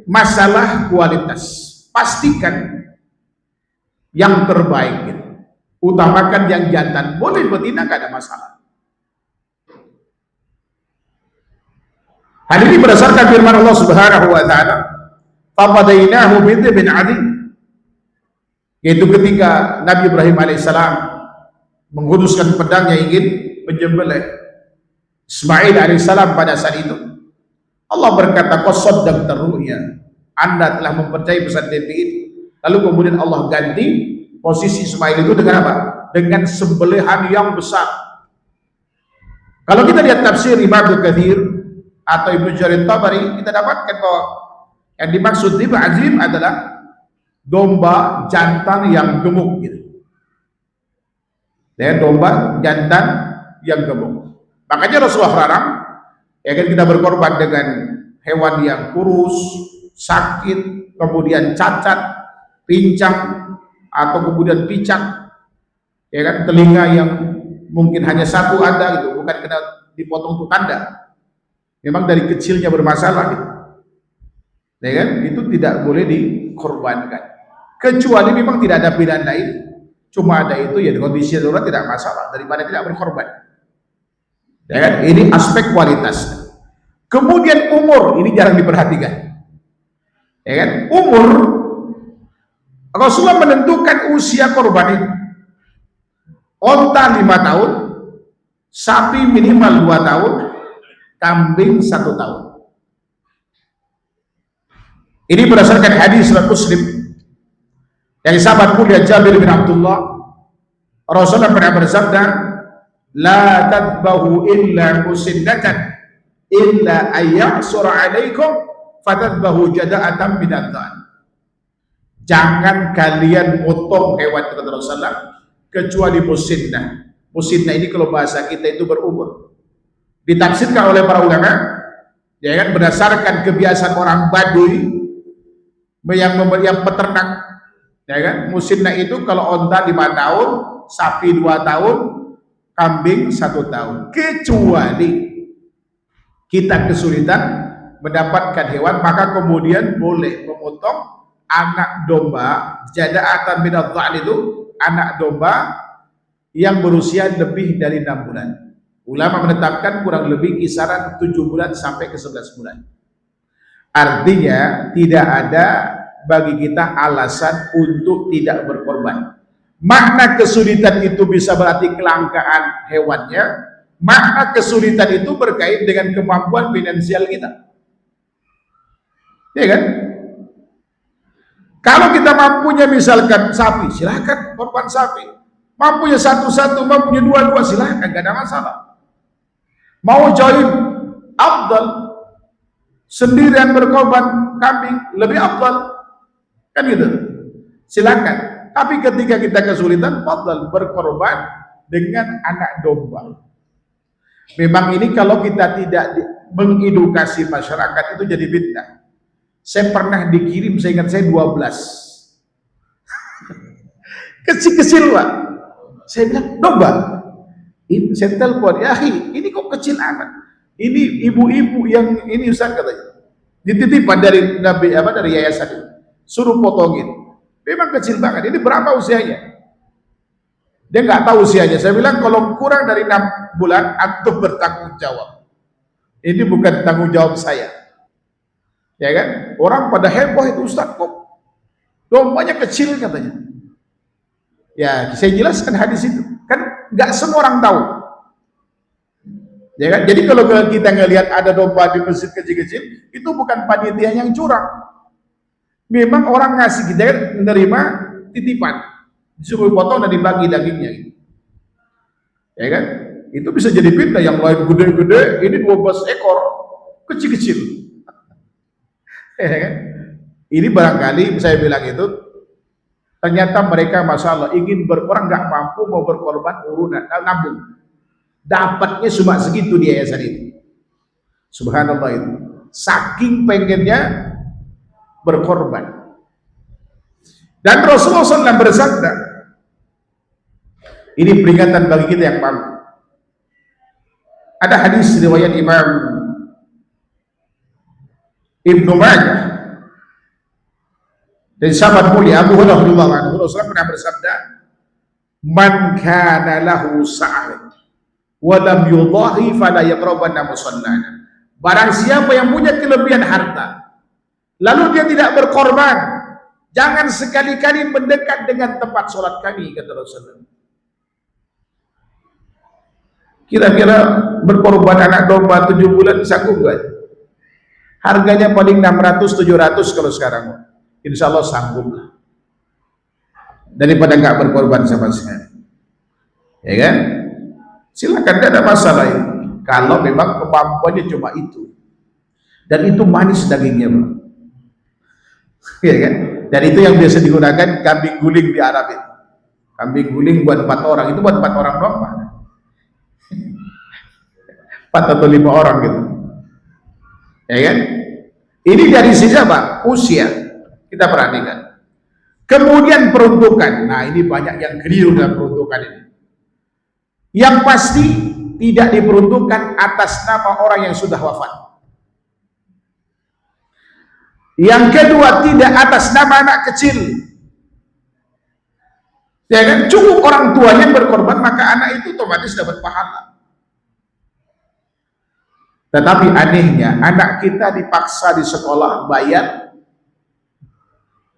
Speaker 2: masalah kualitas. Pastikan yang terbaik gitu. Utamakan yang jantan. Boleh betina, gak ada masalah. Hal ini berdasarkan firman Allah Subhanahu wa taala, "Fafadainahu bidzibhin 'adzim." Yaitu ketika Nabi Ibrahim alaihissalam menghunuskan pedangnya ingin menyembelih Ismail alaihissalam pada saat itu, Allah berkata, "Qasaddaqta ru'ya." Anda telah mempercayai pesan mimpi itu. Lalu kemudian Allah ganti posisi Ismail itu dengan apa? Dengan sembelihan yang besar. Kalau kita lihat tafsir Imam Katsir atau Ibnu Jarir Tabari, kita dapatkan bahwa yang dimaksud dzibh azim adalah domba jantan yang gemuk gitu. Ya, domba jantan yang gemuk. Makanya Rasulullah larang ya kan kita berkorban dengan hewan yang kurus, sakit, kemudian cacat, pincang atau kemudian picak. Ya kan, telinga yang mungkin hanya satu ada gitu, bukan kena dipotong untuk tanda. Memang dari kecilnya bermasalah gitu. Ya kan? Itu tidak boleh dikorbankan. Kecuali memang tidak ada pilihan lain. Cuma ada itu ya, di kondisi darurat tidak masalah daripada tidak berkorban. Ya kan? Ini aspek kualitas. Kemudian umur, ini jarang diperhatikan. Ya kan? Umur, Rasulullah menentukan usia korban itu. Onta 5 tahun, sapi minimal 2 tahun, kambing 1 tahun. Ini berdasarkan hadis riwayat Muslim dari sahabat mulia Jabir bin Abdullah. Rasulullah pernah bersabda, "La tadbahu illa musinnatan illa ayyasura 'alaikum fatadbahu jada'atan minadh-dhan." Jangan kalian potong hewan, kata Rasulullah, kecuali musinnah. Musinnah ini kalau bahasa kita itu berumur. Ditafsirkan oleh para ulama, ya kan, berdasarkan kebiasaan orang Baduy yang peternak, ya kan, musinnah itu kalau onta 5 tahun, sapi 2 tahun, kambing 1 tahun. Kecuali kita kesulitan mendapatkan hewan, maka kemudian boleh memotong anak domba, jada'atan minadh-dha'n itu anak domba yang berusia lebih dari 6 bulan. Ulama menetapkan kurang lebih kisaran 7 bulan sampai ke 11 bulan. Artinya tidak ada bagi kita alasan untuk tidak berkorban. Makna kesulitan itu bisa berarti kelangkaan hewannya. Makna kesulitan itu berkait dengan kemampuan finansial kita. Ya kan? Kalau kita mampunya misalkan sapi, silahkan korban sapi. Mampunya 1-1, mampunya 2-2, silahkan, gak ada masalah. Mau join, afdal. Sendirian berkorban kambing, lebih afdal. Kan gitu. Silakan. Tapi ketika kita kesulitan, afdal berkorban dengan anak domba. Memang ini kalau kita tidak mengedukasi masyarakat itu jadi fitnah. Saya pernah dikirim, saya ingat saya 12. Kecil-kecil Pak. Saya bilang, domba. Saya telepon, ya ini kok kecil amat. Ini ibu-ibu yang ini Ustaz katanya. Dititipkan dari dari yayasan itu. Suruh potongin. Memang kecil banget. Ini berapa usianya? Dia nggak tahu usianya. Saya bilang kalau kurang dari 6 bulan, antum bertanggung jawab. Ini bukan tanggung jawab saya. Ya kan? Orang pada heboh itu, Ustaz kok dombanya kecil katanya. Ya, saya jelaskan hadis itu. Kan nggak semua orang tahu. Ya kan? Jadi kalau kita ngelihat ada domba di masjid kecil-kecil, itu bukan panitia yang curang. Memang orang ngasih, kita kan menerima titipan. Disuruh potong dan dibagi dagingnya. Ya kan? Itu bisa jadi fitnah, yang lain gede-gede, ini 12 ekor, kecil-kecil. Ya kan? Ini barangkali saya bilang itu ternyata mereka masalah ingin orang nggak mampu mau berkorban urunan nabung, dapatnya cuma segitu di yayasan itu. Subhanallah, itu saking pengennya berkorban. Dan Rasulullah SAW bersabda, ini peringatan bagi kita yang mampu. Ada hadis riwayat Imam Ibnu Majah Dari sahabat mulia Abu Hurairah radhiyallahu anhu, Rasulullah pernah bersabda, "Man kana lahu sa'ah wa lam yudhahi fala yaqrabanna musallana." Barang siapa yang punya kelebihan harta, lalu dia tidak berkorban, jangan sekali-kali mendekat dengan tempat sholat kami, kata Rasulullah. Kira-kira berkorban anak domba 7 bulan sanggup gak? Harganya paling 600-700 kalau sekarang. Insya Allah sanggup lah. Daripada nggak berkorban sama sekali. Ya kan? Silakan, tidak ada masalah ini. Kalau memang kemampuannya cuma itu. Dan itu manis dagingnya, Pak. Ya kan? Dan itu yang biasa digunakan kambing guling di Arab itu. Kambing guling buat 4 orang, itu buat 4 orang doang, Pak. 4 atau 5 orang gitu. Ya kan? Ini dari sisi apa? Usia. Kita perhatikan. Kemudian peruntukan. Nah, ini banyak yang keliru dalam peruntukan ini. Yang pasti tidak diperuntukkan atas nama orang yang sudah wafat. Yang kedua, tidak atas nama anak kecil. Ya kan? Cukup orang tuanya berkorban, maka anak itu otomatis dapat pahala. Tetapi anehnya, anak kita dipaksa di sekolah bayar,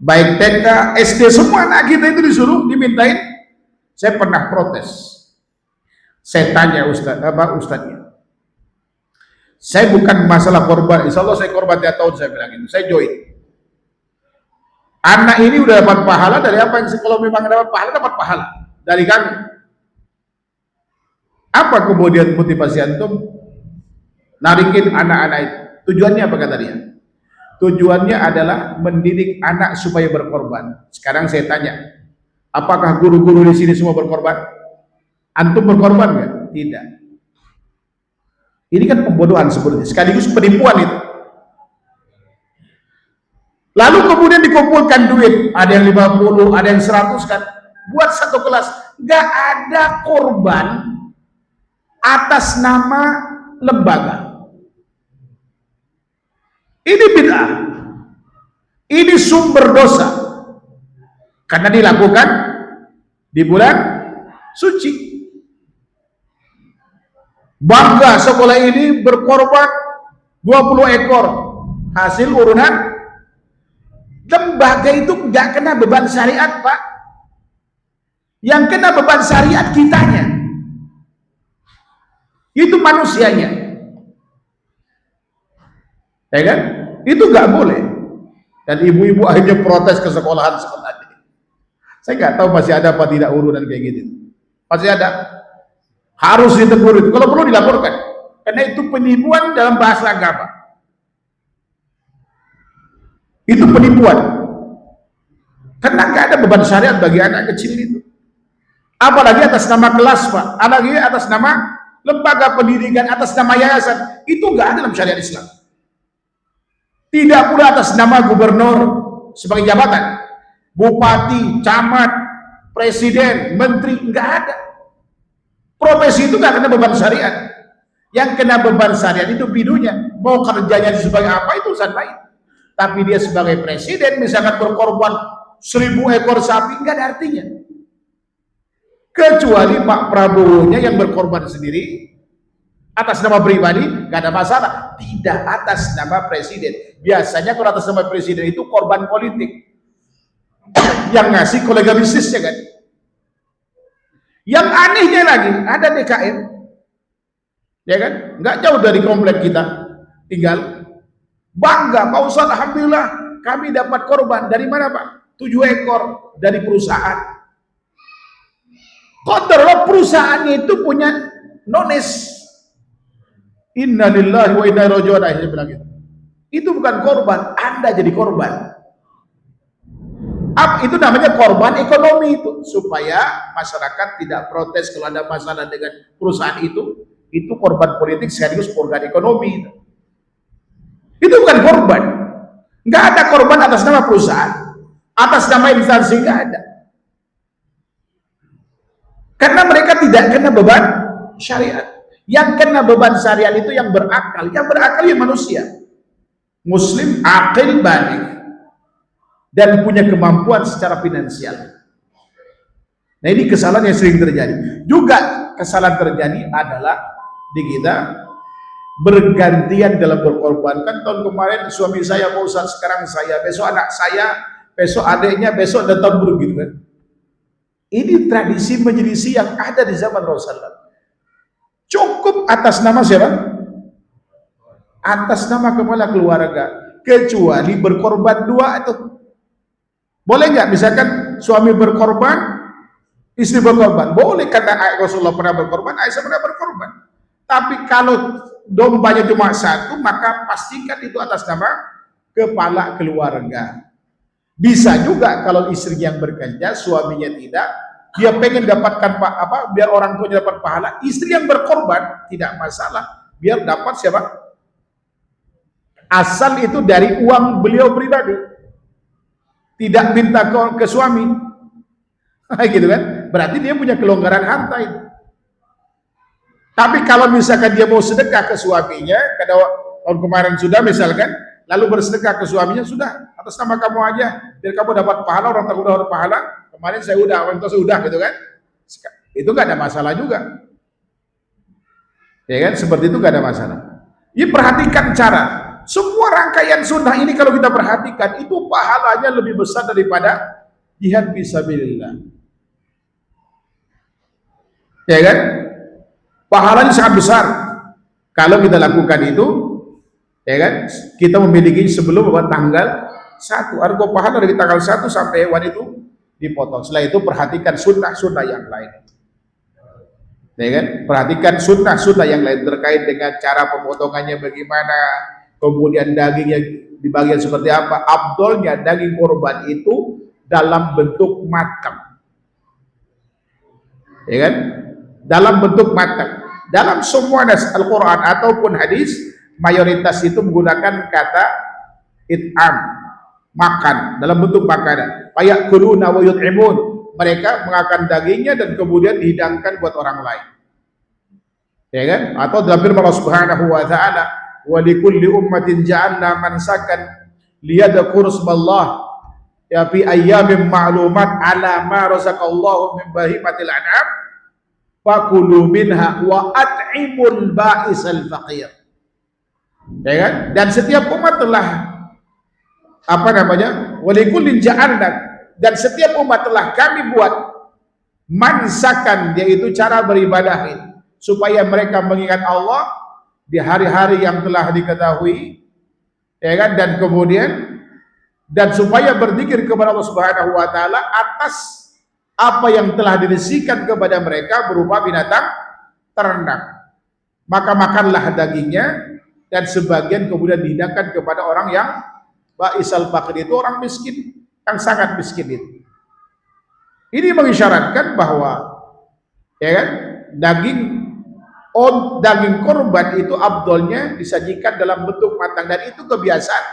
Speaker 2: baik TK, SD, semua anak kita itu disuruh dimintain. Saya pernah protes. Saya tanya ustadznya. Saya bukan masalah korban, insya Allah saya korban tiap tahun, saya bilang itu. Saya join. Anak ini udah dapat pahala dari apa yang kalau memang dapat pahala dari kami. Apa kemudian motivasi antum narikin anak-anak itu? Tujuannya apa kata dia? Tujuannya adalah mendidik anak supaya berkorban. Sekarang saya tanya, apakah guru-guru di sini semua berkorban? Antum berkorban nggak? Tidak. Ini kan pembodohan sebenarnya, sekaligus penipuan itu. Lalu kemudian dikumpulkan duit, ada yang 50, ada yang 100 kan, buat satu kelas. Nggak ada korban atas nama lembaga. Ini bid'ah. Ini sumber dosa. Karena dilakukan di bulan suci. Bangga sekolah ini berkorban 20 ekor. Hasil urunan lembaga itu nggak kena beban syariat, Pak. Yang kena beban syariat kitanya. Itu manusianya. Ya kan? Itu nggak boleh. Dan ibu-ibu akhirnya protes ke sekolahan ini. Saya nggak tahu masih ada apa tidak urunan kayak gitu. Masih ada. Harus ditegur itu. Kalau perlu dilaporkan. Karena itu penipuan dalam bahasa agama. Itu penipuan. Karena nggak ada beban syariat bagi anak kecil itu. Apalagi atas nama kelas, Pak. Apalagi atas nama lembaga pendidikan, atas nama yayasan. Itu nggak ada dalam syariat Islam. Tidak pula atas nama gubernur sebagai jabatan, bupati, camat, presiden, menteri, nggak ada. Profesi itu nggak kena beban syariat. Yang kena beban syariat itu bidunya. Mau kerjanya sebagai apa itu urusan lain. Tapi dia sebagai presiden misalkan berkorban 1000 ekor sapi, nggak ada artinya. Kecuali Pak Prabowo-nya yang berkorban sendiri atas nama pribadi, nggak ada masalah. Tidak atas nama presiden. Biasanya kalau atas nama presiden itu korban politik. Yang ngasih kolega bisnisnya kan. Yang anehnya lagi, ada DKM, ya kan, nggak jauh dari komplek kita, tinggal bangga, Pak Ustadz, alhamdulillah kami dapat korban. Dari mana Pak? 7 ekor dari perusahaan. Kotorlah perusahaannya itu punya nonis. Innalillahi wa inna ilaihi raji'un, akhirnya bilang gitu. Itu bukan korban, Anda jadi korban. Itu namanya korban ekonomi itu, supaya masyarakat tidak protes kalau ada masalah dengan perusahaan itu korban politik sekaligus korban ekonomi. Itu bukan korban. Nggak ada korban atas nama perusahaan, atas nama instansi, nggak ada. Karena mereka tidak kena beban syariat. Yang kena beban syariat itu yang berakal ya manusia. Muslim aqil baligh. dan punya kemampuan secara finansial. Nah, ini kesalahan yang sering terjadi. Juga kesalahan terjadi adalah di kita bergantian dalam berkorban. Kan tahun kemarin suami saya Pak Ustaz, sekarang saya, besok anak saya, besok adiknya, besok datang begitu kan. Ini tradisi menyelisih yang ada di zaman Rasulullah. Cukup atas nama siapa? Atas nama kepala keluarga. Kecuali berkorban dua itu. Boleh nggak? Misalkan suami berkorban, istri berkorban. Boleh, kata Rasulullah pernah berkorban, Aisyah pernah berkorban. Tapi kalau dombanya cuma satu, maka pastikan itu atas nama kepala keluarga. Bisa juga kalau istri yang bekerja, suaminya tidak, dia pengen dapatkan biar orang tuanya dapat pahala, istri yang berkorban tidak masalah, biar dapat siapa? Asal itu dari uang beliau pribadi, tidak minta ke suami, gitu kan? Berarti dia punya kelonggaran harta itu. Tapi kalau misalkan dia mau sedekah ke suaminya, kada tahun kemarin sudah misalkan, lalu bersedekah ke suaminya, sudah atas nama kamu aja, biar kamu dapat pahala, orang tak udah dapat pahala. Kemarin saya udah, orang tua saya udah, gitu kan? Itu nggak ada masalah juga, ya kan? Seperti itu nggak ada masalah. Ini perhatikan cara. Semua rangkaian sunnah ini kalau kita perhatikan, itu pahalanya lebih besar daripada jihad fisabilillah, ya kan? Pahalanya sangat besar kalau kita lakukan itu, ya kan? Kita memiliki sebelum tanggal 1, argo pahala dari tanggal 1 sampai hewan itu dipotong. Setelah itu perhatikan sunnah-sunnah yang lain, ya kan? Perhatikan sunnah-sunnah yang lain terkait dengan cara pemotongannya bagaimana, kemudian dagingnya di bagian seperti apa. Afdolnya daging korban itu dalam bentuk matang, ya kan? Dalam bentuk matang. Dalam semua nas Al-Quran ataupun hadis, mayoritas itu menggunakan kata it'am, makan, dalam bentuk makanan. Fayakuluna wa yut'imun, mereka mengakan dagingnya dan kemudian dihidangkan buat orang lain, ya kan? Atau dalam firman Allah Subhanahu wa taala, wa likulli ummatin ja'alna mansakan liyadhkuru ismallah ya fi ayyamin ma'lumat ala ma razaqallahu min bahimatil an'am fakulu minha wa at'imul ba'isal faqir, ya kan? Dan setiap umat telah walikullin ja'alna, dan setiap umat telah kami buat mansakan, yaitu cara beribadah, supaya mereka mengingat Allah di hari-hari yang telah diketahui, ya kan? Dan kemudian supaya berzikir kepada Allah Subhanahu wa taala atas apa yang telah dirisikan kepada mereka berupa binatang ternak. Maka makanlah dagingnya, dan sebagian kemudian dihidangkan kepada orang yang ba'isal faqir, itu orang miskin, yang sangat miskin itu. Ini mengisyaratkan bahwa, ya kan, daging korban itu afdolnya disajikan dalam bentuk matang, dan itu kebiasaan,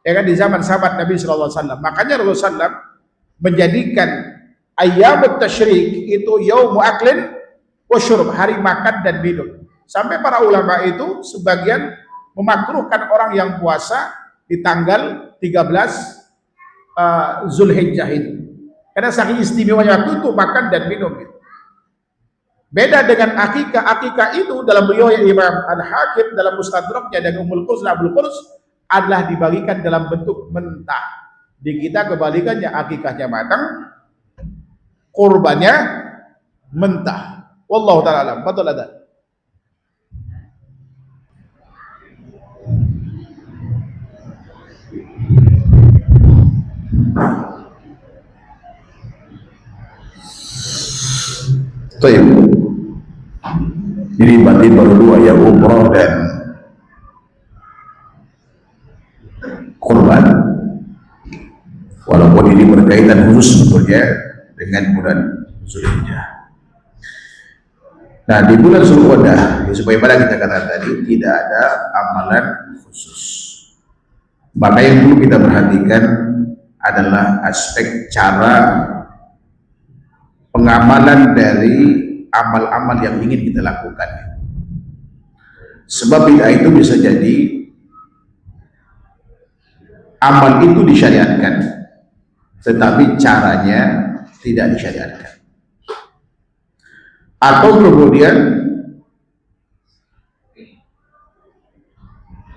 Speaker 2: ya kan, di zaman sahabat Nabi sallallahu alaihi wasallam. Makanya Rasulullah SAW menjadikan ayyamut tasyrik itu yaumu aklin wa syurb, hari makan dan minum. Sampai para ulama itu sebagian memakruhkan orang yang puasa di tanggal 13 Zulhijjah itu, karena saking istimewanya waktu itu makan dan minum itu. Beda dengan akikah. Akikah itu dalam riwayat Imam Al-Hakim dalam Mustadraknya dan Ummul Qurs dan Abdul Qurs adalah dibagikan dalam bentuk mentah. Di kita kebalikannya, akikahnya matang, kurbannya mentah. Wallahu ta'ala alam. Betul ada. Jadi berarti baru dua, ya umrah dan kurban. Walaupun ini berkaitan khusus sebetulnya dengan bulan Zulhijjah. Nah, di bulan Zulqa'dah, sebagaimana kita katakan tadi, tidak ada amalan khusus. Maka yang perlu kita perhatikan adalah aspek cara pengamalan dari amal-amal yang ingin kita lakukan. Sebab bid'ah itu bisa jadi amal itu disyariatkan, tetapi caranya tidak disyariatkan. Atau kemudian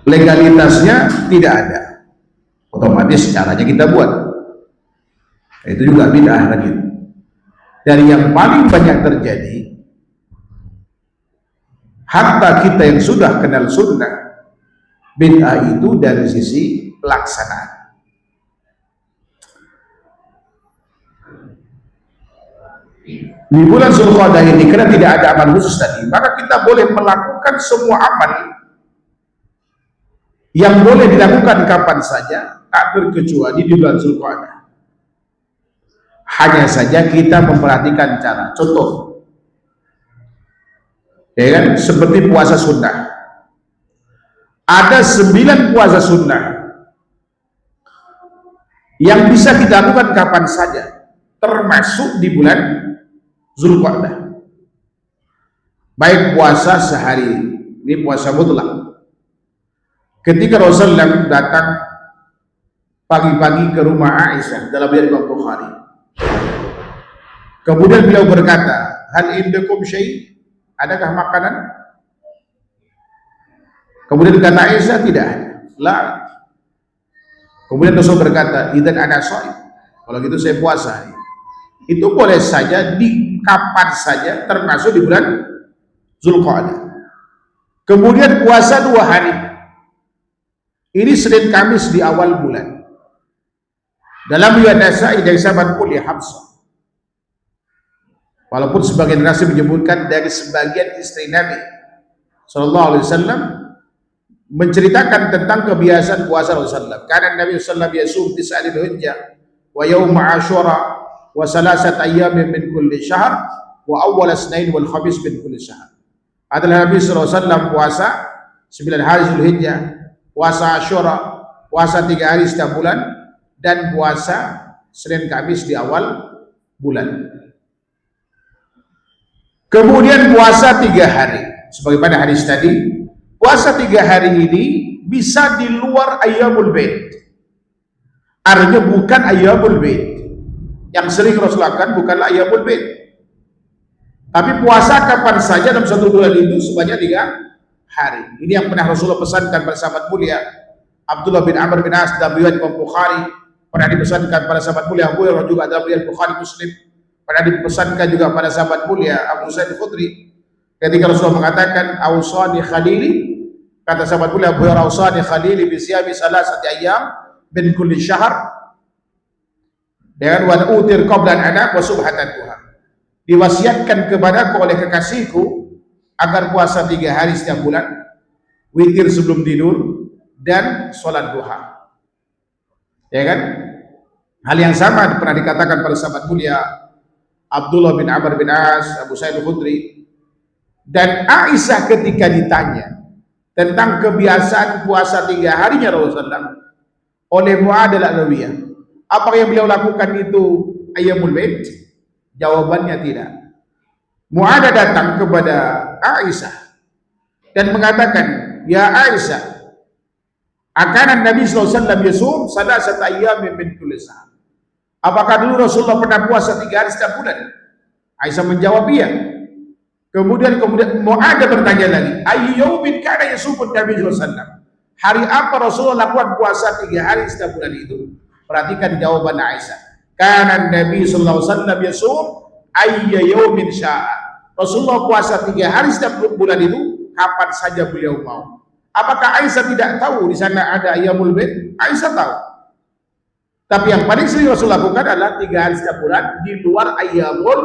Speaker 2: legalitasnya tidak ada, otomatis caranya kita buat, itu juga bid'ah lagi. Dari yang paling banyak terjadi, hatta kita yang sudah kenal sunnah, bid'ah itu dari sisi pelaksanaan. Di bulan Zulqa'dah ini, karena tidak ada amal khusus tadi, maka kita boleh melakukan semua amal yang boleh dilakukan kapan saja, tak terkecuali di bulan Zulqa'dah. Hanya saja kita memperhatikan cara. Contoh, ya kan, seperti puasa sunnah. Ada 9 puasa sunnah yang bisa kita lakukan kapan saja, termasuk di bulan Zulqa'dah. Baik puasa sehari, ini puasa mutlak. Ketika Rasulullah datang pagi-pagi ke rumah Aisyah dalam riwayat Imam Bukhari, kemudian beliau berkata, hal indakum syai', adakah makanan? Kemudian kata Aisyah, tidak ada. La. Kemudian Rasul berkata, idzan ana shaim, kalau gitu saya puasa. Itu boleh saja di kapan saja, termasuk di bulan Zulqa'dah. Kemudian puasa 2 hari. Ini Senin Kamis di awal bulan. Dalam riwayat Nasa'i dari sahabat mulia Hafsah, walaupun sebagian narasi menyebutkan dari sebagian istri Nabi sallallahu alaihi wasallam, menceritakan tentang kebiasaan puasa Rasulullah. Karena Nabi sallallahu alaihi wasallam yasum tis'al hijjah wa yaum Asyura wa salasat ayyamin min kulli syahr wa awwal Isnain wal Khamis min kulli syahr. Adalah Nabi sallallahu alaihi wasallam puasa 9 hari Zulhijjah, puasa Asyura, puasa 3 hari setiap bulan, dan puasa Senin Kamis di awal bulan. Kemudian puasa 3 hari, sebagaimana hadis tadi. Puasa 3 hari ini bisa di luar ayyamul bait. Artinya bukan ayyamul bait. Yang sering Rasulullah lakukan bukanlah ayyamul bait. Tapi puasa kapan saja dalam 1 bulan itu sebanyak 3 hari. Ini yang pernah Rasulullah pesankan pada sahabat mulia Abdullah bin Amr bin As dalam riwayat Imam Bukhari, pernah dipesankan pada sahabat mulia Abu Hurairah juga dalam riwayat Bukhari Muslim, pernah dipesankan juga pada sahabat mulia Abu Sa'id Khudri ketika Rasulullah mengatakan ausani khalili, kata sahabat mulia Abu Hurairah, ausani khalili bi siyami salasati ayyam min kulli syahr, dengan wa utir qabla anak wa subhatan duha. Diwasiatkan kepadaku oleh kekasihku agar puasa 3 hari setiap bulan, witir sebelum tidur, dan sholat duha. Ya kan? Hal yang sama pernah dikatakan pada sahabat mulia Abdullah bin Amr bin As, Abu Sa'id Khudri, dan Aisyah ketika ditanya tentang kebiasaan puasa 3 harinya Rasulullah oleh Mu'adh al-Adawiyah, apa yang beliau lakukan itu ayyamul bait? Jawabannya tidak. Mu'adh datang kepada Aisyah dan mengatakan, ya Aisyah, akan Nabi sallallahu alaihi wasallam yasum salasat ayyamin min kulli syahr. Apakah dulu Rasulullah pernah puasa 3 hari setiap bulan? Aisyah menjawab iya. Kemudian Mu'adh bertanya lagi, ayyu yaumin kana yasumun Nabi sallallahu alaihi wasallam? Hari apa Rasulullah lakukan puasa 3 hari setiap bulan itu? Perhatikan jawaban Aisyah. Kana Nabi sallallahu alaihi wasallam yasum ayya yaumin sya'a. Rasulullah puasa 3 hari setiap bulan itu kapan saja beliau mau. Apakah Aisyah tidak tahu di sana ada ayyamul bait? Aisyah tahu. Tapi yang paling sering Rasul lakukan adalah 3 hari setiap bulan di luar ayyamul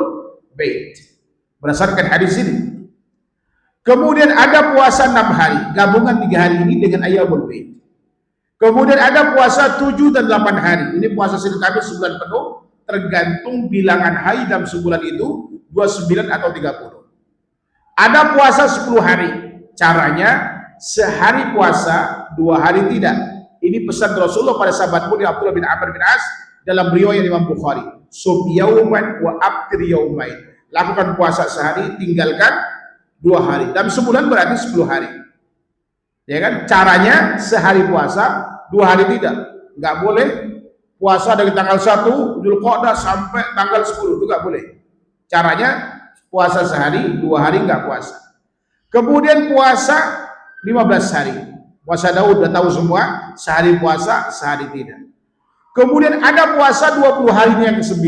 Speaker 2: bait. Berdasarkan hadis ini. Kemudian ada puasa 6 hari, gabungan 3 hari ini dengan ayyamul bait. Kemudian ada puasa 7 dan 8 hari. Ini puasa Senin Kamis sebulan penuh, tergantung bilangan hari dalam sebulan itu 29 atau 30. Ada puasa 10 hari. Caranya sehari puasa, 2 hari tidak. Ini pesan Rasulullah pada sahabat mulia Abdullah bin Amr bin As dalam riwayat Imam Bukhari. Sum yauman wa aftir yaumain. Lakukan puasa sehari, tinggalkan 2 hari. Dalam sebulan berarti 10 hari. Ya kan? Caranya sehari puasa, 2 hari tidak. Enggak boleh puasa dari tanggal 1 Dzulqa'dah sampai tanggal 10, itu nggak boleh. Caranya puasa sehari, 2 hari nggak puasa. Kemudian puasa 15 hari. Puasa Daud udah tahu semua, sehari puasa, sehari tidak. Kemudian ada puasa 20 hari yang ke-9.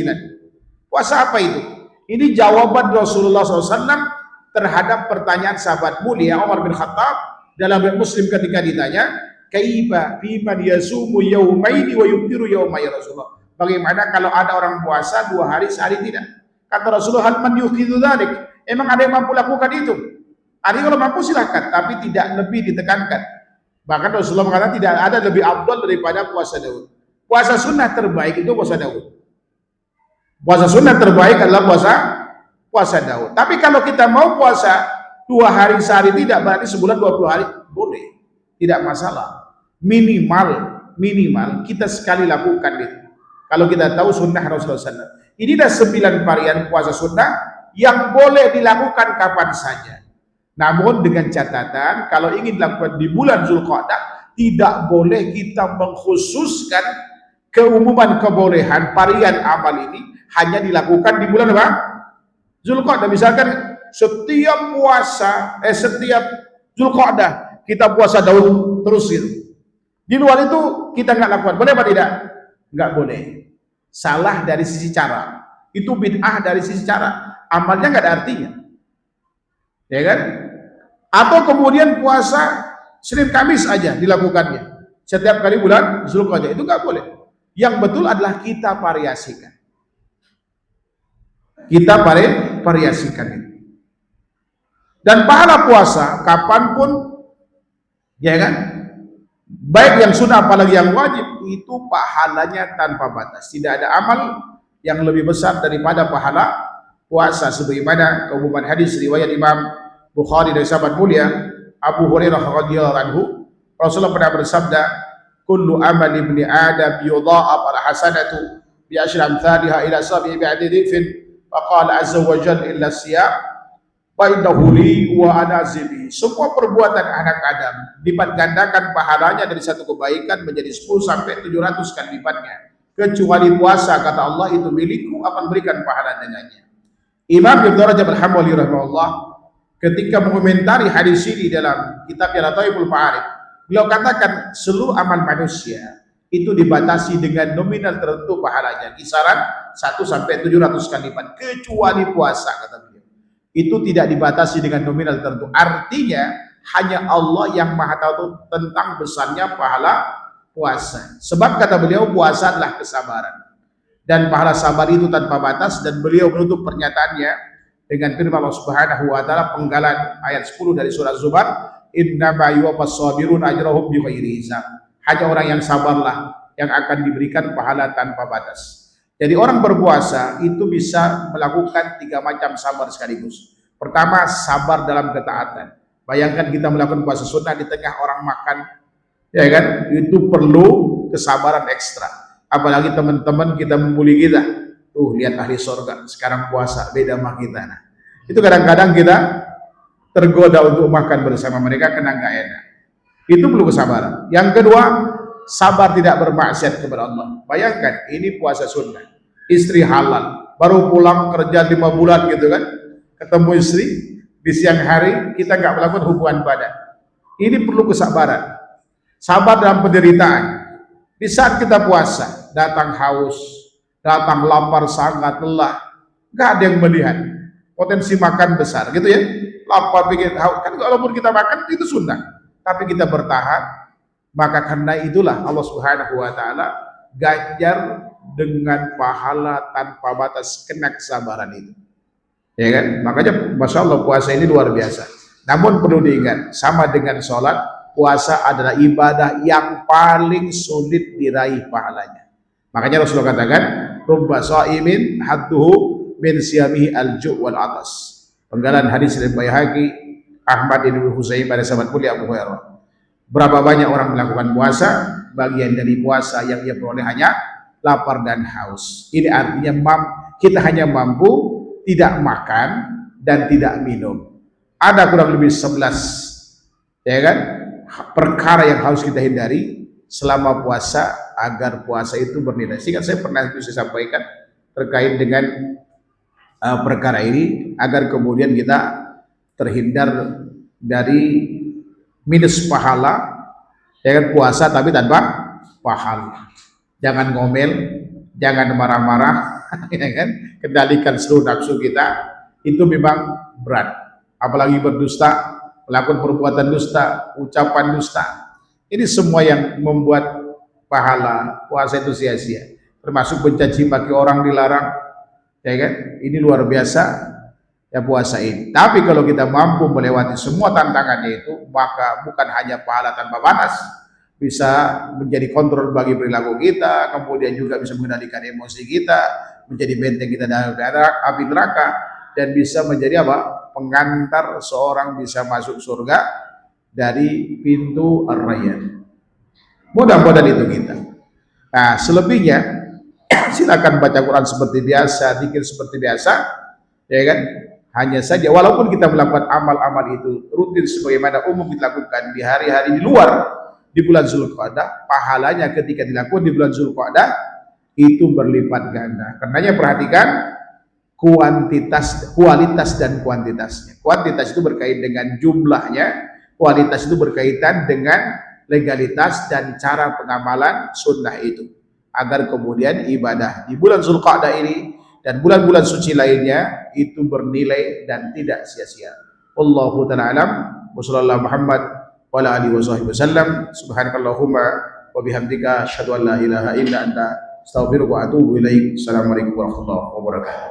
Speaker 2: Puasa apa itu? Ini jawaban Rasulullah SAW terhadap pertanyaan sahabat mulia Umar bin Khattab dalam Muslim ketika ditanya, kaifa biman yasumu yaumaini wa yuftiru yaumai Rasulullah. Bagaimana kalau ada orang puasa 2 hari sehari tidak? Kata Rasulullah, hal man yuqidu dzalik. Emang ada yang mampu lakukan itu? Ada kalau mampu silahkan, tapi tidak lebih ditekankan. Bahkan Rasulullah mengatakan tidak ada lebih afdal daripada puasa Daud. Puasa sunnah terbaik itu puasa Daud. Puasa sunnah terbaik adalah puasa Daud. Tapi kalau kita mau puasa 2 hari sehari tidak, berarti sebulan 20 hari boleh, tidak masalah. Minimal kita sekali lakukan itu. Kalau kita tahu sunnah Rasulullah SAW. Ini dah 9 varian puasa sunnah yang boleh dilakukan kapan saja. Namun dengan catatan, kalau ingin dilakukan di bulan Dzulqa'dah, tidak boleh kita mengkhususkan keumuman kebolehan varian amal ini hanya dilakukan di bulan apa? Dzulqa'dah. Misalkan setiap Dzulqa'dah kita puasa Daud terus gitu. Di luar itu kita nggak lakukan. Boleh apa tidak? Nggak boleh. Salah dari sisi cara. Itu bid'ah dari sisi cara. Amalnya nggak ada artinya. Ya kan? Atau kemudian puasa Senin Kamis aja dilakukannya. Setiap kali bulan Dzulqa'dah itu nggak boleh. Yang betul adalah kita variasikan. Kita variasikan itu. Dan pahala puasa kapanpun, ya kan? Baik yang sunnah apalagi yang wajib, itu pahalanya tanpa batas. Tidak ada amal yang lebih besar daripada pahala puasa. Sebagaimana keumuman hadis riwayat Imam Bukhari dari sahabat mulia Abu Hurairah radhiyallahu anhu, Rasulullah pernah bersabda, kullu amal ibni Adam yudha'af al-hasanatu bi asyri amthaliha ila sab'i bi'addi dhifin, faqala azza wa jalla illa siyam wa innahu li wa ana zibi. Semua perbuatan anak Adam lipat gandakan pahalanya dari satu kebaikan menjadi 10 sampai 700 kali lipatnya, kecuali puasa, kata Allah, itu milikku, akan berikan pahala dengannya. Imam Ibnu Rajab al-Hambali rahimahullah ketika mengomentari hadis ini dalam kitabnya Lataiful Ma'arif, beliau katakan seluruh amal manusia itu dibatasi dengan nominal tertentu pahalanya, kisaran 1 sampai 700 kali lipat, kecuali puasa, kata beliau. Itu tidak dibatasi dengan nominal tertentu. Artinya hanya Allah yang Maha tahu tentang besarnya pahala puasa. Sebab kata beliau, puasa adalah kesabaran. Dan pahala sabar itu tanpa batas. Dan beliau menutup pernyataannya dengan firman Allah Subhanahu wa taala, penggalan ayat 10 dari surah Zumar, innama yuwaffas sabirun ajrahum bighairi hisab. Hanya orang yang sabarlah yang akan diberikan pahala tanpa batas. Jadi orang berpuasa itu bisa melakukan 3 macam sabar sekaligus. Pertama, sabar dalam ketaatan. Bayangkan kita melakukan puasa sunnah di tengah orang makan, ya kan? Itu perlu kesabaran ekstra. Apalagi teman-teman kita membuli kita. Tuh, lihat ahli surga sekarang puasa, beda sama kita. Nah, itu kadang-kadang kita tergoda untuk makan bersama mereka karena nggak enak. Itu perlu kesabaran. Yang kedua, sabar tidak bermaksiat kepada Allah. Bayangkan, ini puasa sunnah, istri halal, baru pulang kerja 5 bulan gitu kan, ketemu istri di siang hari, kita nggak melakukan hubungan badan. Ini perlu kesabaran. Sabar dalam penderitaan. Di saat kita puasa, datang haus, datang lapar sangat, lelah, nggak ada yang melihat, potensi makan besar gitu ya, lapar bikin haus, kan walaupun kita makan itu sunnah, tapi kita bertahan, maka karena itulah Allah Subhanahu wa taala ganjar dengan pahala tanpa batas kena kesabaran itu, ya kan? Makanya Masya Allah puasa ini luar biasa. Namun perlu diingat, sama dengan sholat, puasa adalah ibadah yang paling sulit diraih pahalanya. Makanya Rasulullah katakan, rubba shaimin hadduhu min siyamihi al-ju' wal atas. Penggalan hadis dari Baihaqi, Ahmad ibn Husain pada sahabat mulia Abu Hurairah. Berapa banyak orang melakukan puasa, bagian dari puasa yang ia peroleh hanya lapar dan haus. Ini artinya kita hanya mampu tidak makan dan tidak minum. Ada kurang lebih 11, ya kan, perkara yang harus kita hindari selama puasa agar puasa itu bernilai. Sehingga saya pernah itu saya sampaikan terkait dengan perkara ini agar kemudian kita terhindar dari minus pahala, ya kan, puasa tapi tanpa pahala. Jangan ngomel, jangan marah-marah, ya kan? Kendalikan seluruh nafsu kita. Itu memang berat. Apalagi berdusta, melakukan perbuatan dusta, ucapan dusta. Ini semua yang membuat pahala puasa itu sia-sia. Termasuk mencaci maki orang dilarang, ya kan? Ini luar biasa ya puasa ini. Tapi kalau kita mampu melewati semua tantangannya itu, maka bukan hanya pahala tanpa batas, bisa menjadi kontrol bagi perilaku kita, kemudian juga bisa mengendalikan emosi kita, menjadi benteng kita dari api neraka, dan bisa menjadi apa? Pengantar seorang bisa masuk surga dari pintu Ar-Rayyan. Mudah-mudahan itu kita. Nah, selebihnya silakan baca Quran seperti biasa, zikir seperti biasa, ya kan? Hanya saja walaupun kita melakukan amal-amal itu rutin sebagaimana umum dilakukan di hari-hari di luar di bulan Zulqa'dah, pahalanya ketika dilakukan di bulan Zulqa'dah itu berlipat ganda. Karenanya perhatikan kualitas dan kuantitasnya. Kuantitas itu berkait dengan jumlahnya, kualitas itu berkaitan dengan legalitas dan cara pengamalan sunnah itu. Agar kemudian ibadah di bulan Zulqa'dah ini dan bulan-bulan suci lainnya itu bernilai dan tidak sia-sia. Wallahu ta'ala alam. Wassallallahu Muhammad wa ala alihi wasallam. Subhanakallahumma wa bihamdika asyhadu an la ilaha illa anta astaghfiruka wa atubu ilaik. Assalamualaikum warahmatullahi wabarakatuh.